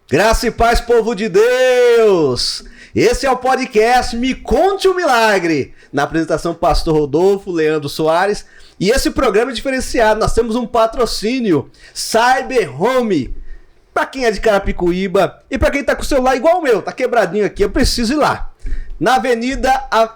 Graça e paz, povo de Deus! Esse é o podcast Me Conte um Milagre, na apresentação Pastor Rodolfo, Leandro Soares, e esse programa é diferenciado, nós temos um patrocínio, Cyber Home, para quem é de Carapicuíba e para quem tá com o celular igual o meu, tá quebradinho aqui, eu preciso ir lá. Na Avenida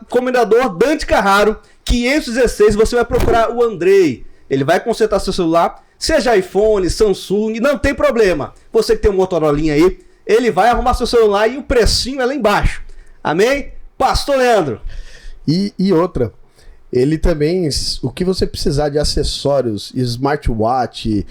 Comendador Dante Carraro, 516, você vai procurar o Andrei, ele vai consertar seu celular, seja iPhone, Samsung, não tem problema. Você que tem um Motorolinha aí, ele vai arrumar seu celular e o precinho é lá embaixo. Amém? Pastor Leandro. E outra, ele também, o que você precisar de acessórios, smartwatch,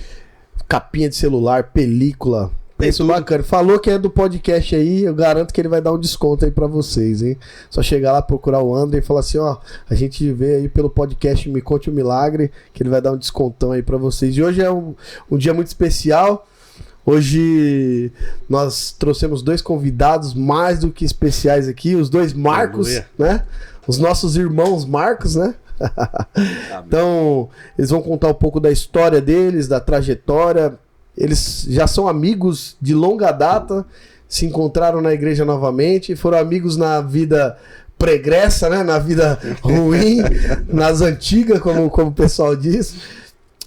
capinha de celular, película, preço bacana. Falou que é do podcast aí, eu garanto que ele vai dar um desconto aí pra vocês, hein? Só chegar lá, procurar o André e falar assim, ó, a gente vê aí pelo podcast Me Conte um Milagre, que ele vai dar um descontão aí pra vocês. E hoje é um dia muito especial. Hoje nós trouxemos dois convidados mais do que especiais aqui, os dois Marcos, né? Os nossos irmãos Marcos, né? Então, eles vão contar um pouco da história deles, da trajetória. Eles já são amigos de longa data, se encontraram na igreja novamente, foram amigos na vida pregressa, né? Na vida ruim, nas antigas, como o pessoal diz.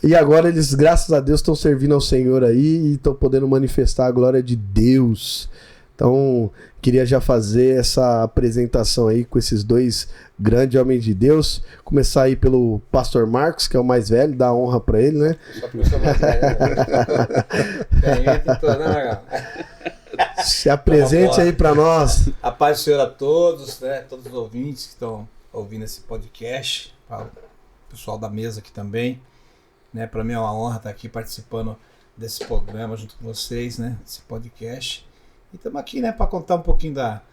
E agora eles, graças a Deus, estão servindo ao Senhor aí e estão podendo manifestar a glória de Deus. Então, queria já fazer essa apresentação aí com esses dois grandes homens de Deus. Começar aí pelo Pastor Marcos, que é o mais velho, dá honra para ele, né? Só porque eu sou mais velho, né? Se apresente aí para nós. A paz do Senhor a todos, né? Todos os ouvintes que estão ouvindo esse podcast, para o pessoal da mesa aqui também, né? Para mim é uma honra estar aqui participando desse programa junto com vocês, né? Esse podcast. E estamos aqui, né, para contar um pouquinho da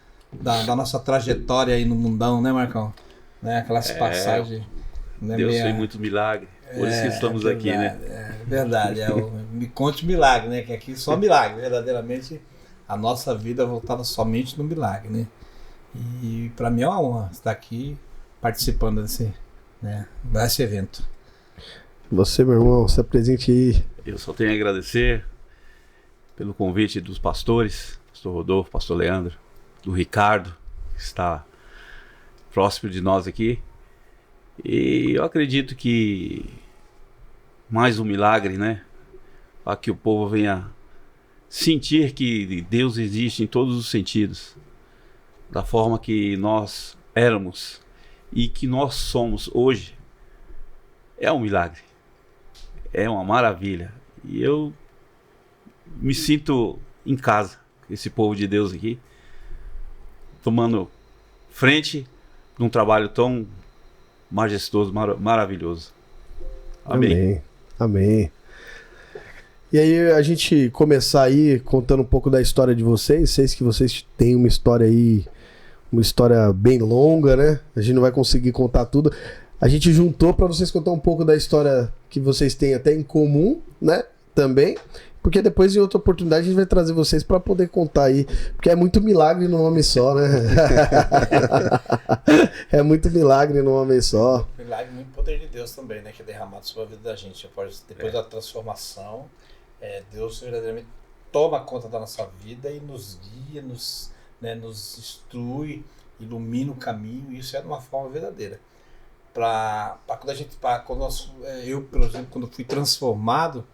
nossa trajetória aí no mundão, né, Marcão? Né? Aquelas passagens. Né, Deus fez muito milagre, por isso que estamos aqui, né? É verdade, Me Conte um Milagre, né? Que aqui só milagre, verdadeiramente a nossa vida é voltada somente no milagre, né? E para mim é uma honra estar aqui participando desse evento. Você, meu irmão, se apresente aí. Eu só tenho a agradecer pelo convite dos pastores, Pastor Rodolfo, Pastor Leandro, do Ricardo, que está próximo de nós aqui. E eu acredito que mais um milagre, né? Para que o povo venha sentir que Deus existe em todos os sentidos, da forma que nós éramos e que nós somos hoje. É um milagre, é uma maravilha. E eu me sinto em casa, esse povo de Deus aqui, tomando frente de um trabalho tão majestoso, maravilhoso. Amém. Amém. E aí a gente começar aí contando um pouco da história de vocês. Sei que vocês têm uma história aí, uma história bem longa, né? A gente não vai conseguir contar tudo. A gente juntou para vocês contar um pouco da história que vocês têm até em comum, né? Também. Porque depois, em outra oportunidade, a gente vai trazer vocês para poder contar aí. Porque é muito milagre num homem só, né? É muito milagre num homem só. Milagre, muito poder de Deus também, né? Que é derramado sobre a vida da gente. Depois da transformação, Deus verdadeiramente toma conta da nossa vida e nos guia, nos instrui, ilumina o caminho. E isso é de uma forma verdadeira. Eu, por exemplo, quando fui transformado,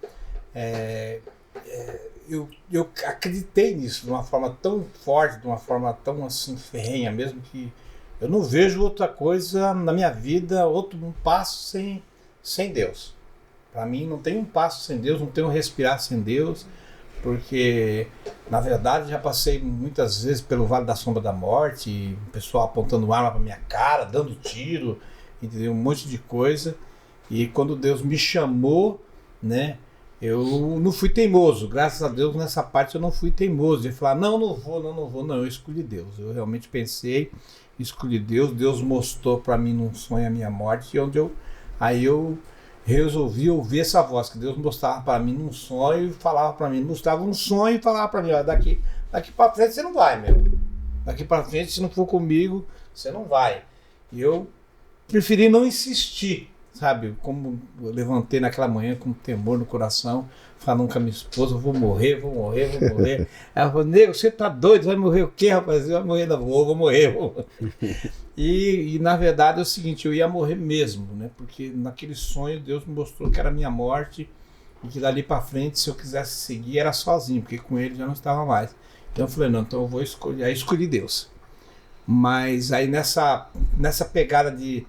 eu acreditei nisso de uma forma tão forte, de uma forma tão assim ferrenha mesmo, que eu não vejo outra coisa na minha vida, um passo sem Deus. Para mim não tem um passo sem Deus, não tem um respirar sem Deus, porque na verdade já passei muitas vezes pelo Vale da Sombra da Morte, o pessoal apontando arma para minha cara, dando tiro, entendeu? Um monte de coisa. E quando Deus me chamou, né? Eu não fui teimoso, graças a Deus nessa parte eu não fui teimoso, de falar, não vou, eu escolhi Deus. Eu realmente pensei, escolhi Deus, Deus mostrou para mim num sonho a minha morte, aí eu resolvi ouvir essa voz, que Deus mostrava para mim num sonho e falava para mim, mostrava um sonho e falava para mim, ó, daqui para frente você não vai, meu. Daqui para frente, se não for comigo, você não vai. E eu preferi não insistir, sabe? Como eu levantei naquela manhã com temor no coração, falando com a minha esposa, eu vou morrer. Ela falou, nego, você tá doido? Vai morrer o quê, rapaz? Eu vou morrer, não, vou morrer. E na verdade é o seguinte, eu ia morrer mesmo, né? Porque naquele sonho Deus me mostrou que era a minha morte e que dali para frente, se eu quisesse seguir, era sozinho, porque com ele já não estava mais. Então eu falei, não, então eu vou escolher. Aí escolhi Deus. Mas aí nessa pegada de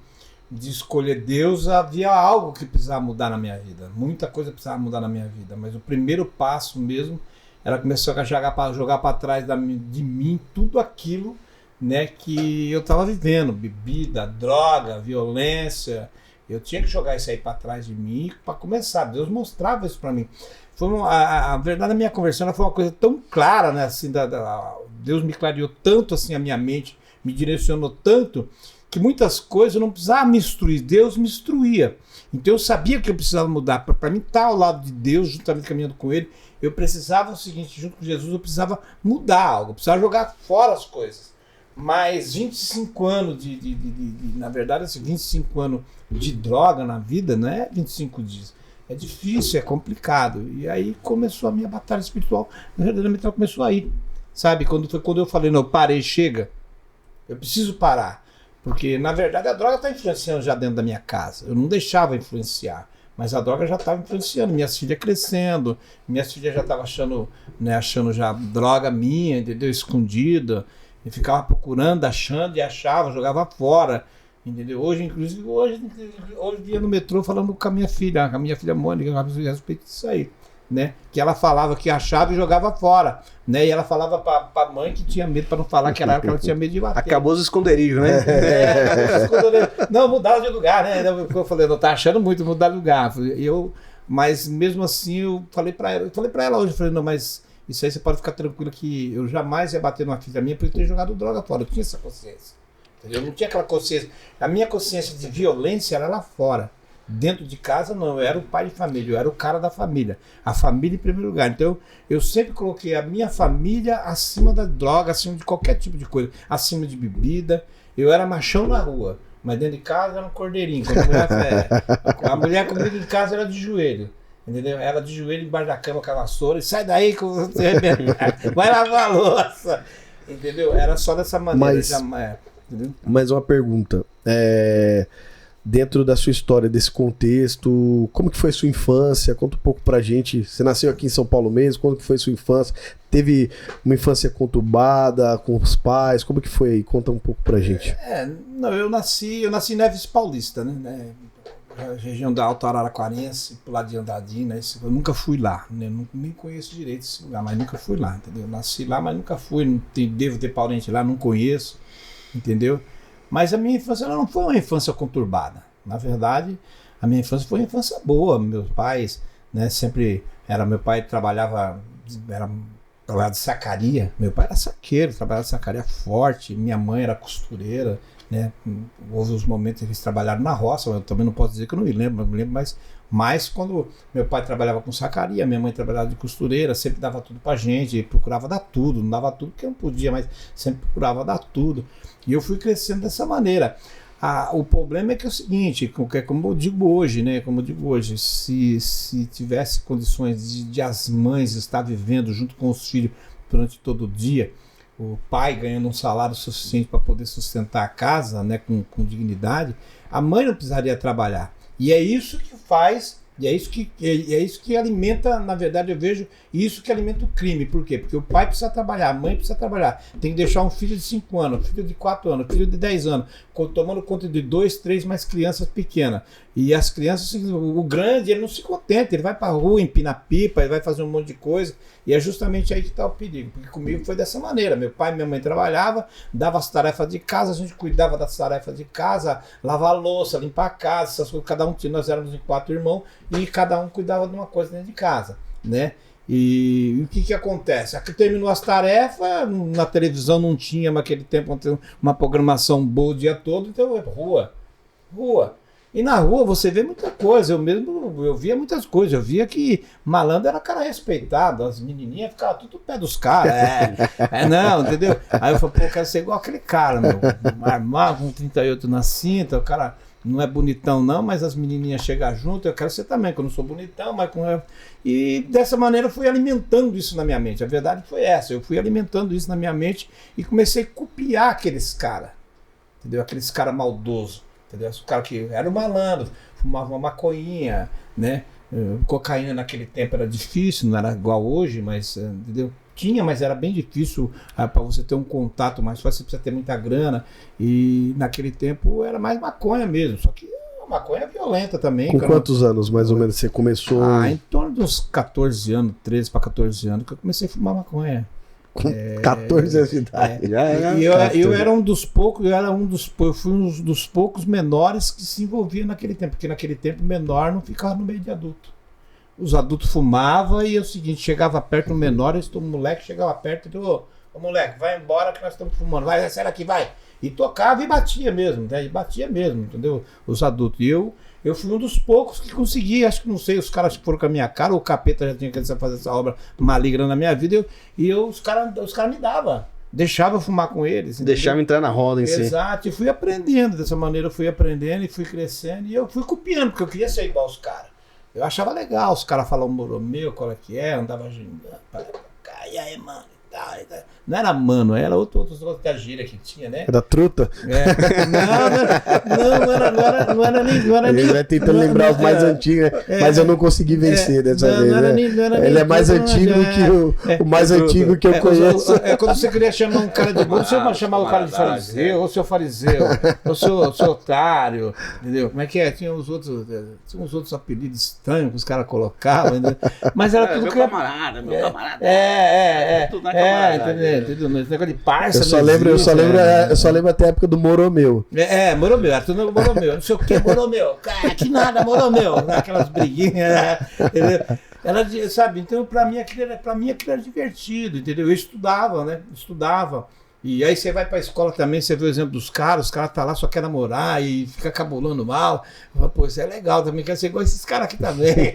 escolher Deus, havia algo que precisava mudar na minha vida. Muita coisa precisava mudar na minha vida. Mas o primeiro passo mesmo, ela começou a jogar para trás de mim tudo aquilo, né, que eu estava vivendo. Bebida, droga, violência. Eu tinha que jogar isso aí para trás de mim para começar. Deus mostrava isso para mim. A verdade, a minha conversão foi uma coisa tão clara, né, assim, Deus me clareou tanto assim a minha mente, me direcionou tanto, que muitas coisas eu não precisava me instruir, Deus me instruía. Então eu sabia que eu precisava mudar. Para mim estar ao lado de Deus, juntamente caminhando com Ele, eu precisava o seguinte, junto com Jesus, eu precisava mudar algo, eu precisava jogar fora as coisas. Mas 25 anos na verdade, assim, 25 anos de droga na vida, não é 25 dias. É difícil, é complicado. E aí começou a minha batalha espiritual, verdadeiramente ela começou aí. Sabe, quando eu falei, não, parei, chega, eu preciso parar. Porque, na verdade, a droga está influenciando já dentro da minha casa. Eu não deixava influenciar, mas a droga já estava influenciando. Minhas filhas crescendo, minhas filhas já estavam achando já droga minha, entendeu? Escondida. E ficava procurando, achando e achava, jogava fora. Entendeu? Hoje ia no metrô falando com a minha filha Mônica, eu respeito disso aí. Né? Que ela falava que achava e jogava fora, né? E ela falava pra mãe que tinha medo, para não falar que era ela, que ela tinha medo de bater. Acabou os esconderijos, né? Não, mudaram de lugar, né? Eu falei, não, tá achando muito, mudar de lugar. Mas mesmo assim eu falei pra ela hoje, eu falei, não, mas isso aí você pode ficar tranquilo que eu jamais ia bater numa filha minha por ter jogado droga fora. Eu tinha essa consciência, entendeu? Eu não tinha aquela consciência. A minha consciência de violência era lá fora. Dentro de casa, não, eu era o pai de família, eu era o cara da família, a família em primeiro lugar. Então, eu sempre coloquei a minha família acima da droga, acima de qualquer tipo de coisa, acima de bebida. Eu era machão na rua, mas dentro de casa era um cordeirinho. A mulher comigo em casa era de joelho, entendeu? Ela de joelho embaixo da cama com a vassoura, e sai daí que você vai lavar a louça, entendeu? Era só dessa maneira. Mais uma pergunta. Dentro da sua história, desse contexto, como que foi sua infância? Conta um pouco pra gente. Você nasceu aqui em São Paulo mesmo, como que foi sua infância? Teve uma infância conturbada com os pais? Como que foi? Conta um pouco pra gente. Eu nasci em Neves Paulista, né? Região da Alto Araraquarense, pro lado de Andradina. Eu nunca fui lá, né? Nem conheço direito esse lugar, mas nunca fui lá, entendeu? Nasci lá, mas nunca fui, devo ter parente lá, não conheço, entendeu? Mas a minha infância não foi uma infância conturbada. Na verdade, a minha infância foi uma infância boa. Meus pais, né, meu pai trabalhava de sacaria. Meu pai era saqueiro, trabalhava de sacaria forte. Minha mãe era costureira, né? Houve os momentos que eles trabalharam na roça. Eu também não posso dizer que eu não me lembro, mas quando meu pai trabalhava com sacaria, minha mãe trabalhava de costureira, sempre dava tudo pra gente, procurava dar tudo, não dava tudo porque não podia, mas sempre procurava dar tudo. E eu fui crescendo dessa maneira. O problema é que é o seguinte, como eu digo hoje, né? Se tivesse condições de as mães estar vivendo junto com os filhos durante todo o dia, o pai ganhando um salário suficiente para poder sustentar a casa, né, com dignidade, a mãe não precisaria trabalhar. E é isso que faz, e é isso que alimenta, na verdade eu vejo, isso que alimenta o crime. Por quê? Porque o pai precisa trabalhar, a mãe precisa trabalhar. Tem que deixar um filho de 5 anos, um filho de 4 anos, um filho de 10 anos, tomando conta de 2, 3 mais crianças pequenas. E as crianças, o grande, ele não se contenta, ele vai pra rua, empina pipa, ele vai fazer um monte de coisa. E é justamente aí que está o perigo. Porque comigo foi dessa maneira. Meu pai e minha mãe trabalhavam, dava as tarefas de casa, a gente cuidava das tarefas de casa, lavar a louça, limpar a casa, essas coisas. Cada um, nós éramos em 4 irmãos, e cada um cuidava de uma coisa dentro de casa, né? E o que acontece? Aqui terminou as tarefas, na televisão não tinha naquele tempo uma programação boa o dia todo, então rua. E na rua você vê muita coisa, eu via muitas coisas, eu via que malandro era cara respeitado, as menininhas ficavam tudo no pé dos caras, não, entendeu? Aí eu falei, pô, eu quero ser igual aquele cara, meu, armado com 38 na cinta, o cara não é bonitão não, mas as menininhas chegam junto, eu quero ser também, que eu não sou bonitão, mas com... E dessa maneira eu fui alimentando isso na minha mente. A verdade foi essa, eu fui alimentando isso na minha mente e comecei a copiar aqueles caras, entendeu? Aqueles caras maldosos, entendeu? Os caras que eram malandros, fumavam uma maconhinha, né? Cocaína naquele tempo era difícil, não era igual hoje, mas, entendeu? Tinha, mas era bem difícil para você ter um contato mais fácil, você precisa ter muita grana. E naquele tempo era mais maconha mesmo, só que a maconha é violenta também. Com quantos anos, mais ou menos, você começou? Em torno de uns 14 anos, 13 para 14 anos, que eu comecei a fumar maconha. Com 14 anos de idade. E eu era um dos poucos, eu fui um dos poucos menores que se envolvia naquele tempo, porque naquele tempo o menor não ficava no meio de adulto. Os adultos fumavam e é o seguinte, chegava perto do menor, o moleque chegava perto e deu, ô moleque, vai embora que nós estamos fumando, vai, sai daqui, vai. E tocava e batia mesmo, né? E batia mesmo, entendeu? Os adultos. E eu fui um dos poucos que consegui, acho que não sei, os caras foram com a minha cara, o capeta já tinha que fazer essa obra maligna na minha vida, os caras me davam. Deixava eu fumar com eles. Deixava entrar na roda em si. Exato, e fui aprendendo, dessa maneira eu fui aprendendo e fui crescendo, e eu fui copiando, porque eu queria ser igual aos caras. Eu achava legal, os caras falavam moromeu, qual é que é, andava gingando, e aí, mano, e tal. Não era mano, era outra gíria que tinha, né? Era truta? Não era nem. Ele vai tentando lembrar os mais antigos, mas eu não consegui vencer dessa vez. Ele é mais antigo que o mais antigo que eu conheço. É quando você queria chamar um cara de burro, você chamava o cara de fariseu, ou seu fariseu, ou seu otário, entendeu? Como é que é? Tinha uns outros apelidos estranhos que os caras colocavam, entendeu? Mas era tudo meu que. Camarada. Tudo na Entendeu? Esse negócio de parça. Eu só lembro até a época do moromeu. Moromeu, era tudo moromeu. Não sei o que, moromeu. Cara, que nada, moromeu. Aquelas briguinhas. Ela, sabe, então pra mim aquilo era divertido, entendeu? Eu estudava, né? E aí você vai pra escola também, você vê o exemplo dos caras, os caras tá lá, só quer namorar e fica cabulando mal. Eu falo, pô, isso é legal, também quero ser igual esses caras aqui também.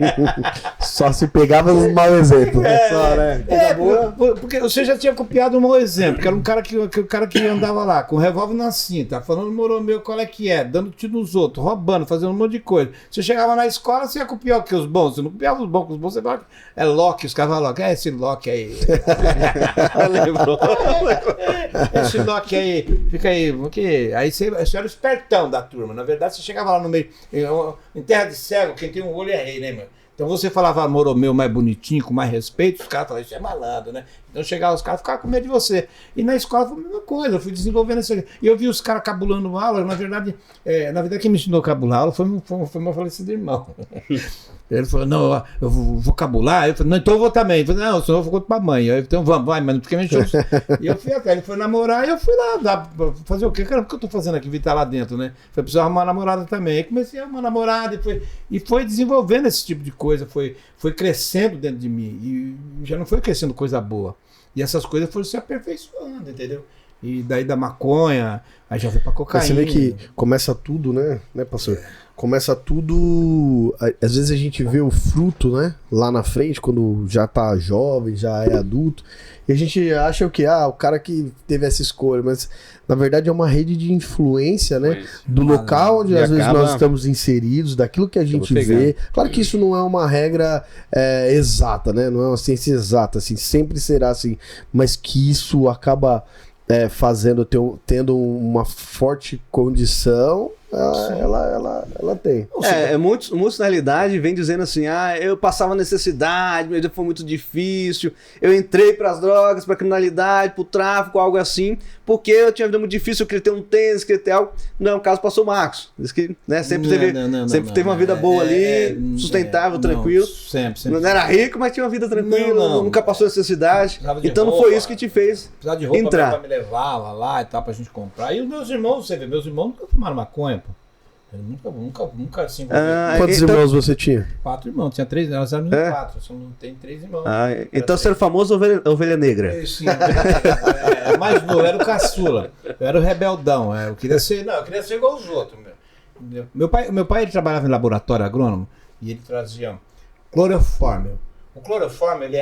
Só se pegava um mau exemplo. Só, né? Porque você já tinha copiado um mau exemplo, que era um cara que andava lá, com um revólver na cinta, falando moromeu, qual é que é, dando tiro nos outros, roubando, fazendo um monte de coisa. Você chegava na escola, você ia copiar o que? Os bons? Você não copiava os bons você falava, é Loki, os caras falavam, esse Loki aí. Lembrou? Esse Loki aí, fica aí, porque aí você era o espertão da turma. Na verdade, você chegava lá no meio, em terra de cego, quem tem um olho é rei, né, mano? Então você falava moromeu mais bonitinho, com mais respeito, os caras falavam, isso é malandro, né? Então chegava os caras, ficavam com medo de você. E na escola foi a mesma coisa, eu fui desenvolvendo isso aqui. E eu vi os caras cabulando aula, na verdade quem me ensinou a cabular aula foi meu falecido irmão. Ele falou, não, eu vou cabular. Eu falei, não, então eu vou também. Ele falou, não, senão eu vou contar pra mãe. Eu, então vamos, vai, mas não fica mexendo. E eu fui até, ele foi namorar e eu fui lá, fazer o quê? Cara, o que eu tô fazendo aqui, vir estar lá dentro, né? Foi precisar arrumar uma namorada também. Aí comecei a arrumar uma namorada e foi desenvolvendo esse tipo de coisa, foi crescendo dentro de mim. E já não foi crescendo coisa boa. E essas coisas foram se aperfeiçoando, entendeu? E daí da maconha, aí já foi pra cocaína. Você vê que começa tudo, né, pastor? Começa tudo. Às vezes a gente vê o fruto, né? Lá na frente, quando já tá jovem, já é adulto. E a gente acha o quê? O cara que teve essa escolha. Mas na verdade é uma rede de influência, né? Do local onde às vezes nós estamos inseridos, daquilo que a gente vê. Claro que isso não é uma regra exata, né? Não é uma ciência exata, assim, sempre será assim. Mas que isso acaba tendo uma forte condição. Ela tem. Muitos na realidade vem dizendo assim, eu passava necessidade, meu dia foi muito difícil, eu entrei pras drogas, pra criminalidade, pro tráfico, algo assim, porque eu tinha uma vida muito difícil, eu queria ter um tênis, queria ter algo. Não é o caso do pastor Marcos. Diz que, né, sempre teve uma vida boa ali, sustentável, tranquilo. Sempre. Não era rico, mas tinha uma vida tranquila, nunca passou necessidade. Então não foi isso que te fez de roupa, entrar. Meu pai me levava lá e tal, pra gente comprar. E os meus irmãos, você vê, meus irmãos nunca fumaram maconha, pô. Eu nunca assim. Quantos irmãos você tinha? 4 irmãos, tinha 3, elas eram 4, só não tem 3 irmãos. Então você era o famoso ovelha negra. Sim, mais novo, eu era o caçula, eu era o rebeldão, eu queria ser igual os outros. Meu pai ele trabalhava em laboratório agrônomo e ele trazia cloroforme, O cloroforme, ele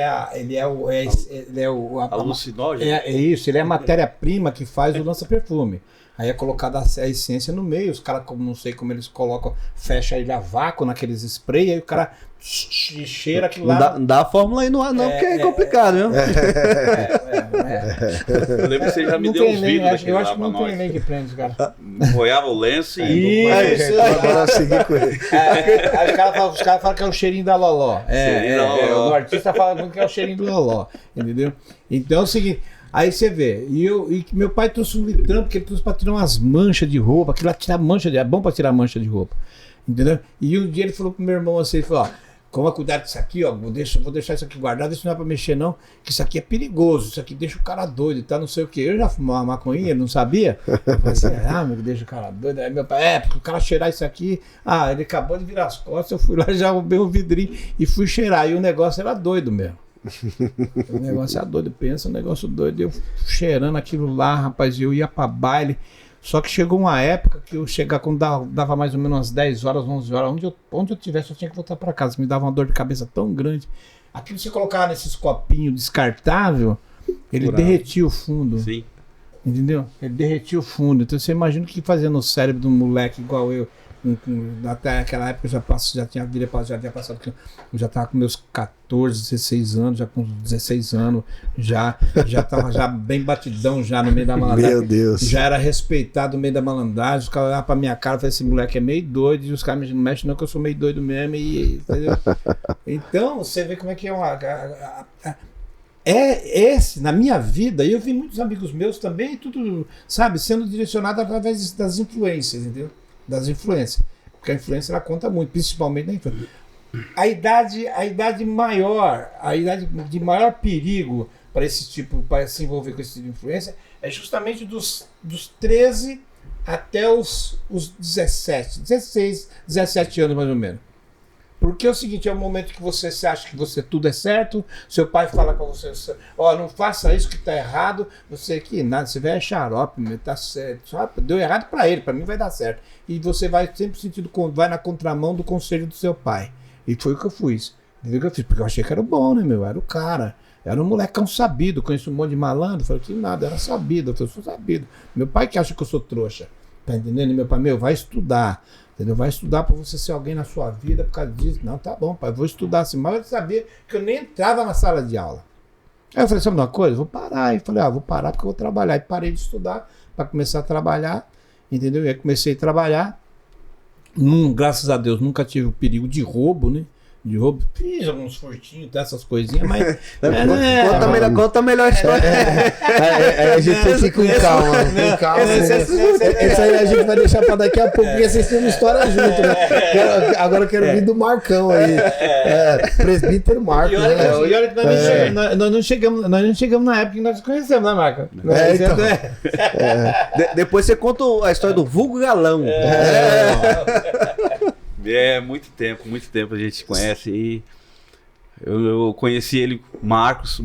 é o Alucinógeno? é isso, ele é a matéria-prima que faz o lança-perfume. Aí é colocada a essência no meio, os caras, não sei como eles colocam, fecha ele a vácuo naqueles spray, aí o cara cheira aquilo lá. Não dá a fórmula aí no ar, não, porque é complicado, viu? Eu lembro que você já me Não deu tem uns nem, vídeos acho, eu daquele acho lá que pra não tem nós. nem que prende, cara. Enroiava o lenço e... Isso, Agora seguir com ele. Aí os caras falam que é o cheirinho da Loló. Cheirinho da Loló. O artista fala muito que é o cheirinho do Loló, entendeu? Então é o seguinte, aí você vê, e meu pai trouxe um litrão, porque ele trouxe pra tirar umas manchas de roupa, aquilo lá tirar mancha é bom pra tirar mancha de roupa, entendeu? E um dia ele falou pro meu irmão assim, ele falou, ó, toma cuidado disso aqui, ó, vou deixar isso aqui guardado, isso não é pra mexer não, que isso aqui é perigoso, isso aqui deixa o cara doido, tá, não sei o que. Eu já fumava maconha, ele não sabia. Eu falei, será, meu, que deixa o cara doido? Aí meu pai, porque o cara cheirar isso aqui, ele acabou de virar as costas, eu fui lá, já roubei um vidrinho e fui cheirar, e o negócio era doido mesmo. O negócio era doido, pensa, um negócio doido, eu cheirando aquilo lá, rapaz, eu ia pra baile. Só que chegou uma época que eu chegava quando dava mais ou menos umas 10 horas, 11 horas, onde eu tivesse, eu tinha que voltar para casa. Me dava uma dor de cabeça tão grande. Aquilo que você colocava nesses copinhos descartável, ele derretia o fundo. Sim. Entendeu? Ele derretia o fundo. Então você imagina o que fazia no cérebro de um moleque igual eu. Até aquela época eu já tinha passado, eu já estava com meus 14, 16 anos, já com 16 anos, já estava já bem batidão já no meio da malandragem. Meu Deus. Já era respeitado no meio da malandragem, os caras olhavam pra minha cara e falavam, esse moleque é meio doido, e os caras não mexem não, que eu sou meio doido mesmo, entendeu? Então, você vê como é que é esse, na minha vida, e eu vi muitos amigos meus também, tudo, sabe, sendo direcionado através das influências, entendeu? Das influências. Porque a influência ela conta muito, principalmente na infância. A idade maior, a idade de maior perigo para esse tipo, para se envolver com esse tipo de influência, é justamente dos 13 até os 17, 16, 17 anos mais ou menos. Porque é o seguinte, é o momento que você se acha que você tudo é certo, seu pai fala pra você, ó, não faça isso que tá errado, você que nada, você vai é xarope, tá certo, só deu errado pra ele, pra mim vai dar certo. E você vai sempre sentido, vai na contramão do conselho do seu pai. E foi o que eu fiz. Entendeu o que eu fiz? Porque eu achei que era bom, né, meu? Era o cara. Era um molecão sabido, conheço um monte de malandro, falei que nada, era sabido, eu sou sabido. Meu pai que acha que eu sou trouxa, tá entendendo? E meu pai, vai estudar. Entendeu? Vai estudar para você ser alguém na sua vida por causa disso. Não, tá bom, pai, vou estudar assim. Mas eu sabia que eu nem entrava na sala de aula. Aí eu falei, sabe uma coisa? Vou parar. E falei, vou parar porque eu vou trabalhar. E parei de estudar para começar a trabalhar. Entendeu? E aí comecei a trabalhar. Graças a Deus, nunca tive o perigo de roubo, né? De roubo, fiz alguns furtinhos, essas coisinhas, mas. Conta melhor a história. A gente tem que ir com calma. Com calma. Esse aí a gente vai deixar pra daqui a pouco, porque vocês têm uma história junto, né? Agora eu quero vir do Marcão aí. Presbítero Marco. E olha que nós não chegamos na época que nós conhecemos, né, Marco? Depois você conta a história do vulgo galão. Muito tempo a gente se conhece e eu conheci ele, Marcos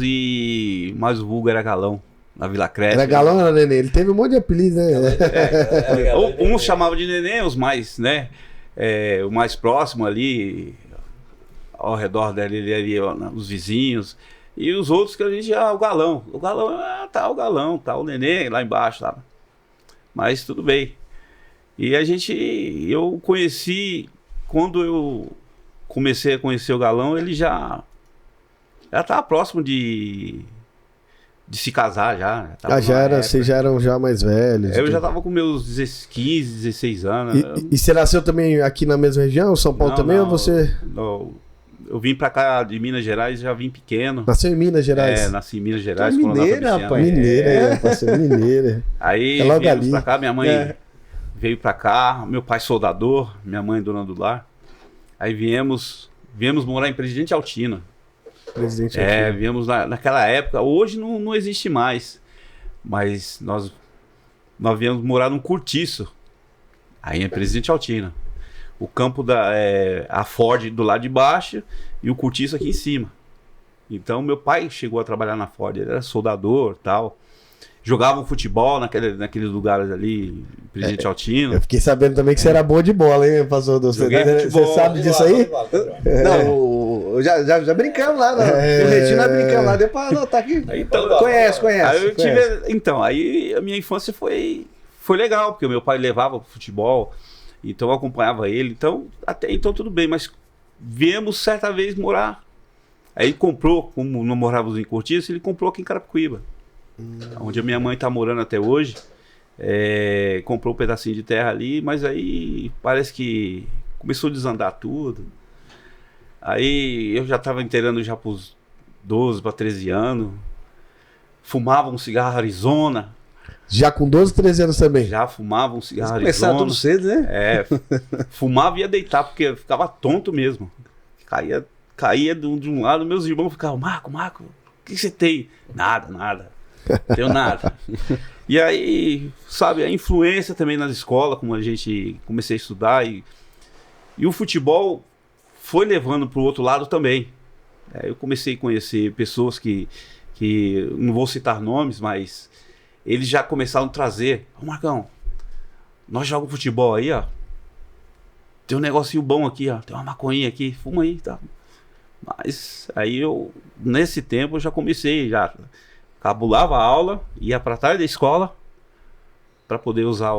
e mais o vulgo era Galão, na Vila Creste. Era Galão ou era Nenê? Ele teve um monte de apelidos, né? Uns chamavam de Nenê, os mais, né, o mais próximo ali, ao redor dele ali, os vizinhos, e os outros que a gente, o Galão, tá o Galão, tá o Nenê lá embaixo, tá? Mas tudo bem. E eu conheci, quando eu comecei a conhecer o Galão, ele já estava próximo de se casar já. Vocês já eram mais velhos. Eu já estava com meus 15, 16 anos. E você nasceu também aqui na mesma região, São Paulo também, ou você... Não, eu vim pra cá de Minas Gerais, já vim pequeno. Nasceu em Minas Gerais? Nasci em Minas Gerais. Mineira, rapaz. Mineira. Aí viemos pra cá, minha mãe... Veio pra cá, meu pai soldador, minha mãe dona do lar. Aí viemos morar em Presidente Altino. Viemos naquela época, hoje não existe mais. Mas nós viemos morar num cortiço. Aí é Presidente Altino. O campo a Ford do lado de baixo e o cortiço aqui em cima. Então meu pai chegou a trabalhar na Ford, ele era soldador e tal. Jogavam futebol naqueles lugares ali, Presidente Altino. Eu fiquei sabendo também que você era bom de bola, hein, pastor? Você sabe disso aí? Não, Já brincamos lá, no Retiro nós brincamos lá, deu pra anotar aqui. Então, Conhece. Aí a minha infância foi legal, porque o meu pai levava pro futebol, então eu acompanhava ele, então até então tudo bem, mas viemos certa vez morar. Aí ele comprou, como não morávamos em Cortiço, ele comprou aqui em Carapicuíba, onde a minha mãe tá morando até hoje. Comprou um pedacinho de terra ali, mas aí parece que começou a desandar tudo. Aí eu já estava inteirando já para os 12 para 13 anos, fumava um cigarro Arizona. Já com 12, 13 anos também? Já fumava um cigarro Arizona. Começaram tudo cedo, né? Fumava e ia deitar, porque ficava tonto mesmo. Caía de um lado, meus irmãos ficavam, Marco, o que você tem? Nada. Tenho nada. E aí, sabe, a influência também nas escolas, como a gente comecei a estudar, e o futebol foi levando para o outro lado também. Eu comecei a conhecer pessoas que não vou citar nomes, mas eles já começaram a trazer. Marcão, nós jogamos futebol aí, ó. Tem um negocinho bom aqui, ó. Tem uma maconhinha aqui, fuma aí, tá? Mas aí nesse tempo, eu já comecei, cabulava a aula, ia para trás da escola para poder usar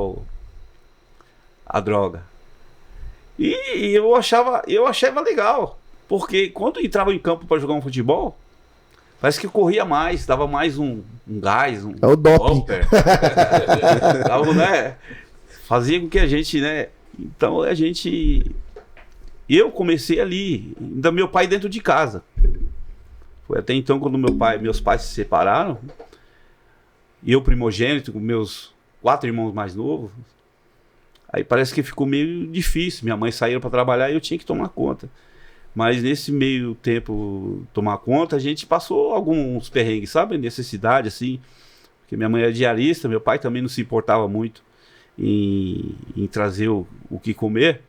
a droga. E eu achava legal, porque quando entrava em campo para jogar um futebol, parece que eu corria mais, dava mais um gás, é o doping. Dava, né? Fazia com que a gente, né? Então eu comecei ali, ainda meu pai dentro de casa. Foi até então quando meus pais se separaram, e eu primogênito, com meus 4 irmãos mais novos, aí parece que ficou meio difícil. Minha mãe saiu para trabalhar e eu tinha que tomar conta. Mas nesse meio tempo, tomar conta, a gente passou alguns perrengues, sabe? Necessidade, assim. Porque minha mãe é diarista, meu pai também não se importava muito em trazer o que comer.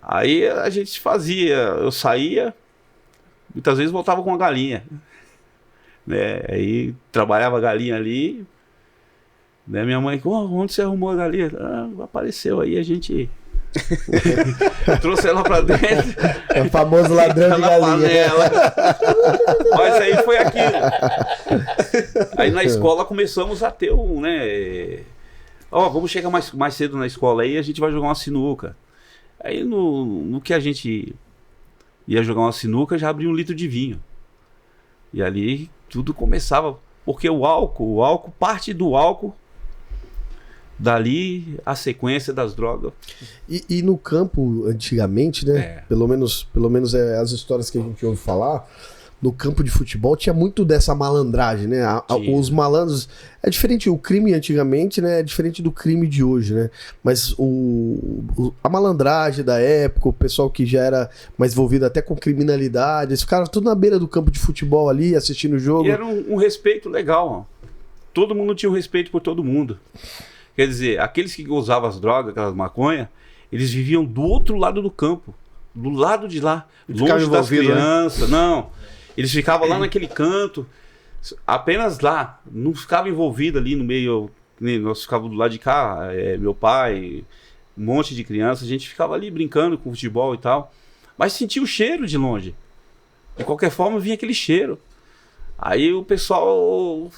Aí a gente eu saía, muitas vezes voltava com uma galinha, né? Aí trabalhava a galinha ali, né? Minha mãe, onde você arrumou a galinha? Apareceu aí, a gente trouxe ela pra dentro. É o famoso ladrão de galinha. Mas aí foi aquilo. Aí na escola começamos a ter né? Vamos chegar mais cedo na escola aí, a gente vai jogar uma sinuca. Aí no que a gente ia jogar uma sinuca, já abria 1 litro de vinho. E ali tudo começava, porque o álcool, parte do álcool, dali a sequência das drogas. E no campo, antigamente, né? Pelo menos as histórias que a gente ouve falar, no campo de futebol tinha muito dessa malandragem, né? Os malandros... É diferente, o crime antigamente, né? É diferente do crime de hoje, né? Mas a malandragem da época, o pessoal que já era mais envolvido até com criminalidade, eles ficaram tudo na beira do campo de futebol ali, assistindo o jogo. E era um respeito legal, ó. Todo mundo tinha um respeito por todo mundo. Quer dizer, aqueles que usavam as drogas, aquelas maconha, eles viviam do outro lado do campo, do lado de lá, longe das crianças, né? Não. Eles ficavam lá naquele canto, apenas lá, não ficava envolvido ali no meio, nós ficávamos do lado de cá, meu pai, um monte de criança, a gente ficava ali brincando com futebol e tal, mas sentia o cheiro de longe. De qualquer forma vinha aquele cheiro. Aí o pessoal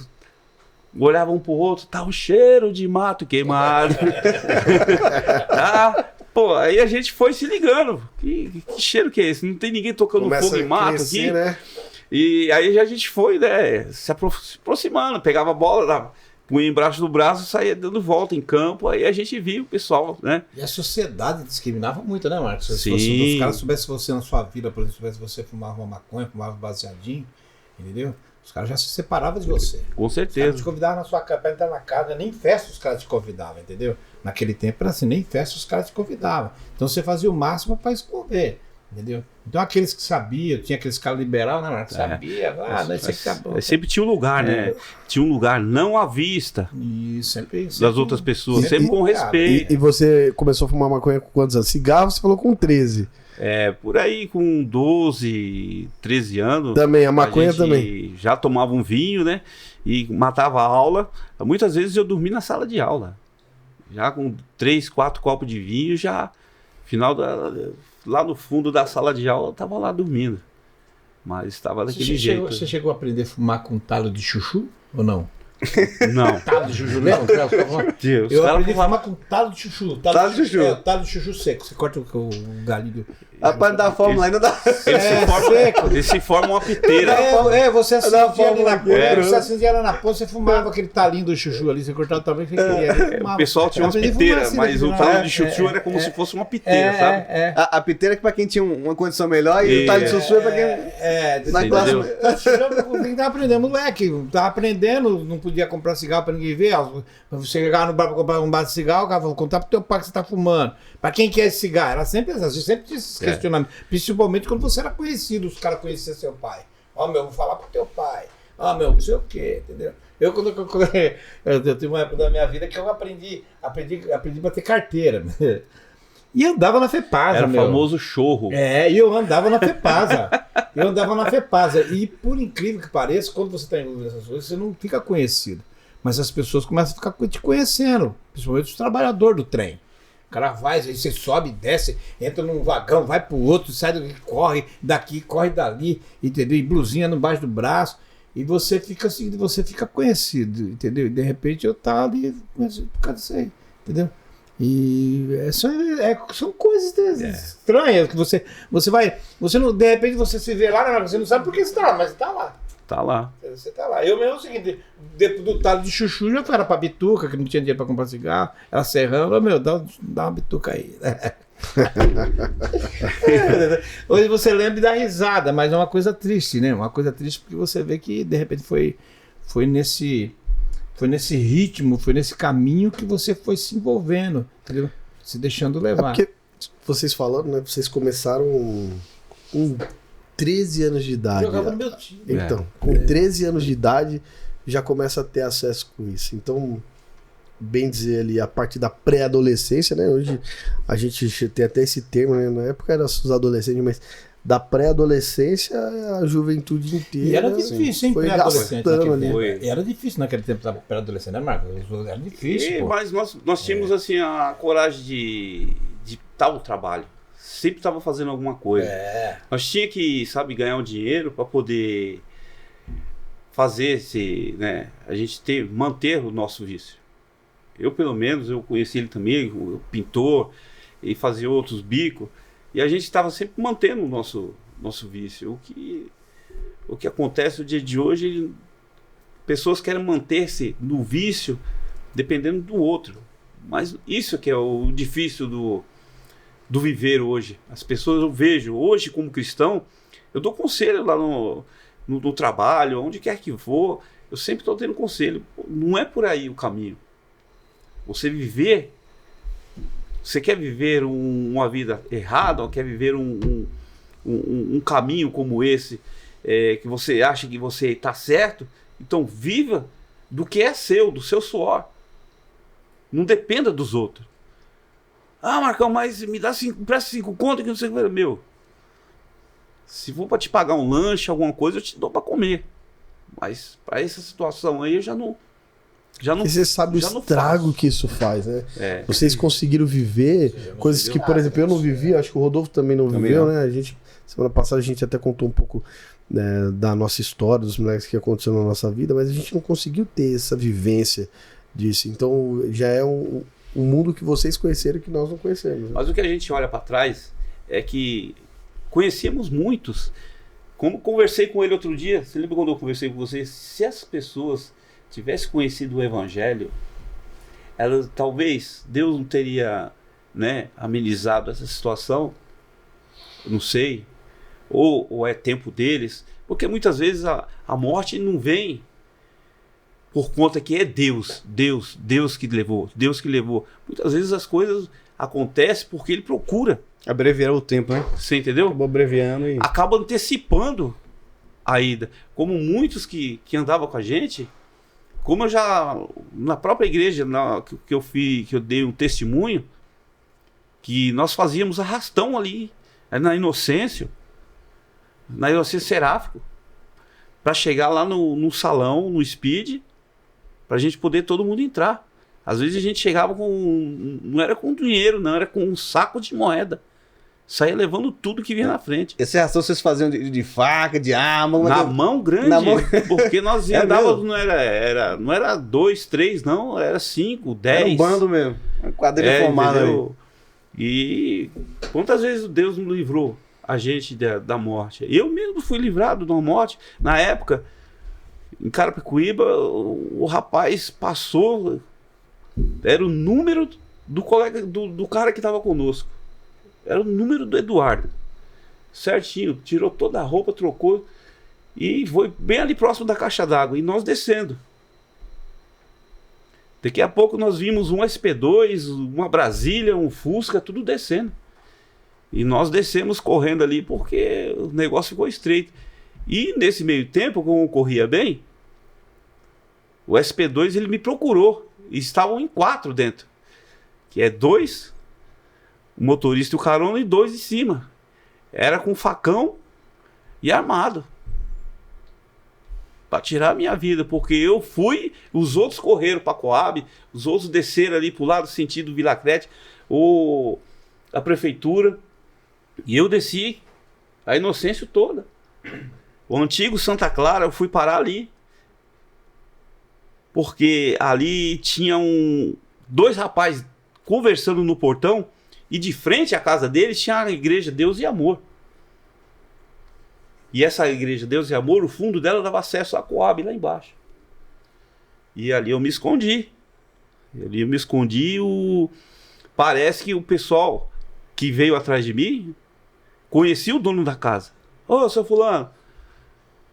olhava um pro outro, tá um cheiro de mato queimado. Aí a gente foi se ligando. Que cheiro que é esse? Não tem ninguém tocando fogo em mato crescer, aqui. Né? E aí a gente foi, né, se aproximando, pegava a bola, punha embaixo do braço e saía dando volta em campo. Aí a gente via o pessoal, né? E a sociedade discriminava muito, né, Marcos? Sim. Se os caras soubessem você na sua vida, por exemplo, soubessem você fumava uma maconha, fumava baseadinho, entendeu? Os caras já se separavam de você. Com certeza. Os caras te convidavam na sua casa pra entrar na casa, nem festa os caras te convidavam, entendeu? Naquele tempo era assim, nem festa os caras te convidavam. Então você fazia o máximo para esconder, entendeu? Então aqueles que sabiam, tinha aqueles caras liberais, né, Marcos? Sabia, não sei que tá bom. Sempre tinha um lugar, né? Tinha um lugar não à vista sempre das outras pessoas, sempre com respeito. E você começou a fumar maconha com quantos anos? Cigarro você falou com 13. Por aí com 12, 13 anos. Também, a maconha também. Já tomava um vinho, né? E matava a aula. Muitas vezes eu dormi na sala de aula. Já com 3, 4 copos de vinho, já final lá no fundo da sala de aula, eu tava lá dormindo. Mas estava daquele jeito. Você chegou a aprender a fumar com talo de chuchu ou não? Não. Talo de chuchu, lembra? Deus, Eu cara aprendi a fumava- fumar com talo de chuchu. Talo de chuchu. Talo de chuchu seco. Você corta o galinho. Rapaz, não dá fórmula ainda dá. Ele se forma uma piteira. Você acendia ali fórmula na ponta, é. você acendia lá na ponta, você fumava aquele talinho do chuchu ali, você cortava o tamanho que você queria. Você O fumava. pessoal tinha umas Eu aprendi a fumar piteiras, assim, mas o né? talo de chuchu era como se fosse uma piteira, sabe? A piteira que pra quem tinha uma condição melhor e o talho de chuchu é pra quem... Na classe... Entendeu? Tem que aprendendo, moleque. Tava aprendendo, não podia comprar cigarro pra ninguém ver. Você chegava no bar pra comprar um bar de cigarro, o cara falou, contar pro teu pai que você tá fumando. Pra quem que é esse cigarro? Era sempre assim, sempre tinha esses questionamentos. Principalmente quando você era conhecido, os caras conheciam seu pai. Ó, meu, vou falar pro teu pai. Ó, meu, não sei o quê, entendeu? Eu tive uma época da minha vida que eu aprendi pra ter carteira. E andava na FEPASA, Era o meu. famoso chorro. E eu andava na FEPASA. E por incrível que pareça, quando você está envolvido nessas coisas, você não fica conhecido. Mas as pessoas começam a ficar te conhecendo, principalmente os trabalhadores do trem. O cara vai, aí você sobe, desce, entra num vagão, vai pro outro, sai daqui, corre dali, entendeu? E blusinha embaixo do braço. E você fica assim, você fica conhecido, entendeu? E de repente eu tava ali conhecido por causa disso aí, entendeu? E são coisas estranhas que você vai. Você não, de repente você se vê lá, você não sabe por que você tá lá, mas você tá lá. Tá lá. Você tá lá. Eu mesmo é o seguinte, depois do talo de chuchu, já era pra bituca, que não tinha dinheiro pra comprar cigarro, ela serrando, meu, dá uma bituca aí. Hoje você lembra e dá risada, mas é uma coisa triste, né? Uma coisa triste porque você vê que de repente foi nesse ritmo, foi nesse caminho que você foi se envolvendo, entendeu? Se deixando levar. Porque vocês falando, né? Vocês começaram com 13 anos de idade. Jogava no meu time. Então, com 13 anos de idade, já começa a ter acesso com isso. Então, bem dizer ali, a partir da pré-adolescência, né? Hoje a gente tem até esse termo, né? Na época era os adolescentes, mas da pré-adolescência a juventude inteira. E era difícil, hein, foi pré-adolescente gastando naquele ali. tempo. Era difícil naquele tempo, pré-adolescente, né, Marcos? Era difícil, pô. Mas nós tínhamos assim a coragem de tal trabalho. Sempre estava fazendo alguma coisa. Nós tínhamos que, sabe, ganhar um dinheiro para poder fazer a gente manter o nosso vício. Eu, pelo menos, eu conheci ele também, o pintor, e fazia outros bicos, e a gente estava sempre mantendo o nosso vício. O que acontece no dia de hoje, pessoas querem manter-se no vício dependendo do outro. Mas isso que é o difícil do viver hoje. As pessoas, eu vejo hoje como cristão, eu dou conselho lá no trabalho, onde quer que for, eu sempre estou tendo conselho. Não é por aí o caminho. Você quer viver uma vida errada, ou quer viver um caminho como esse, que você acha que você está certo, então viva do que é seu, do seu suor. Não dependa dos outros. Ah, Marcão, mas me dá empresta 5 conto que não sei o que. Meu, se for para te pagar um lanche, alguma coisa, eu te dou para comer. Mas para essa situação aí eu já não. E você sabe o estrago que isso faz, né? Vocês conseguiram viver coisas que, por exemplo, eu não vivi, acho que o Rodolfo também não viveu, né? Semana passada a gente até contou um pouco, né, da nossa história, dos milagres que aconteceram na nossa vida, mas a gente não conseguiu ter essa vivência disso. Então já é um mundo que vocês conheceram que nós não conhecemos. Né? Mas o que a gente olha para trás é que conhecíamos muitos. Como conversei com ele outro dia, você lembra quando eu conversei com você? Se as pessoas tivessem conhecido o Evangelho, talvez Deus não teria, né, amenizado essa situação, não sei, ou é tempo deles, porque muitas vezes a morte não vem por conta que é Deus que levou. Muitas vezes as coisas acontecem porque Ele procura. Abreviar o tempo, né? Você entendeu? Acabou abreviando e... Acaba antecipando a ida. Como muitos que andavam com a gente, como eu já, na própria igreja que eu dei um testemunho, que nós fazíamos arrastão ali, na Inocêncio Seráfico, para chegar lá no salão, no Speed, para a gente poder todo mundo entrar. Às vezes a gente chegava não era com dinheiro, não, era com um saco de moeda. Saía levando tudo que vinha na frente. Essa reação vocês faziam de faca, de arma? Na mão grande, Na mão- porque nós É andávamos, mesmo? não era 2, 3, não, era 5, 10. Era um bando mesmo. Uma quadrilha formada aí. entendeu? E quantas vezes Deus nos livrou a gente da morte? Eu mesmo fui livrado de uma morte. Na época, em Carapicuíba, o rapaz passou, era o número do colega, do cara que estava conosco. Era o número do Eduardo. Certinho, tirou toda a roupa, trocou e foi bem ali próximo da caixa d'água. E nós descendo. Daqui a pouco nós vimos um SP2, uma Brasília, um Fusca, tudo descendo. E nós descemos correndo ali porque o negócio ficou estreito. E nesse meio tempo, como corria bem, o SP2 ele me procurou. E estavam em 4 dentro. Que é 2, o motorista e o carona, e 2 em cima. Era com facão e armado. Para tirar a minha vida, porque eu fui, os outros correram para Coab, os outros desceram ali pro lado sentido Vila Crete, a prefeitura, e eu desci a Inocêncio toda. O antigo Santa Clara, eu fui parar ali. Porque ali tinham 2 rapazes conversando no portão, e de frente à casa deles tinha a igreja Deus e Amor. E essa igreja Deus e Amor, o fundo dela dava acesso à Coab lá embaixo. E ali eu me escondi. Parece que o pessoal que veio atrás de mim conhecia o dono da casa. Ô, seu fulano,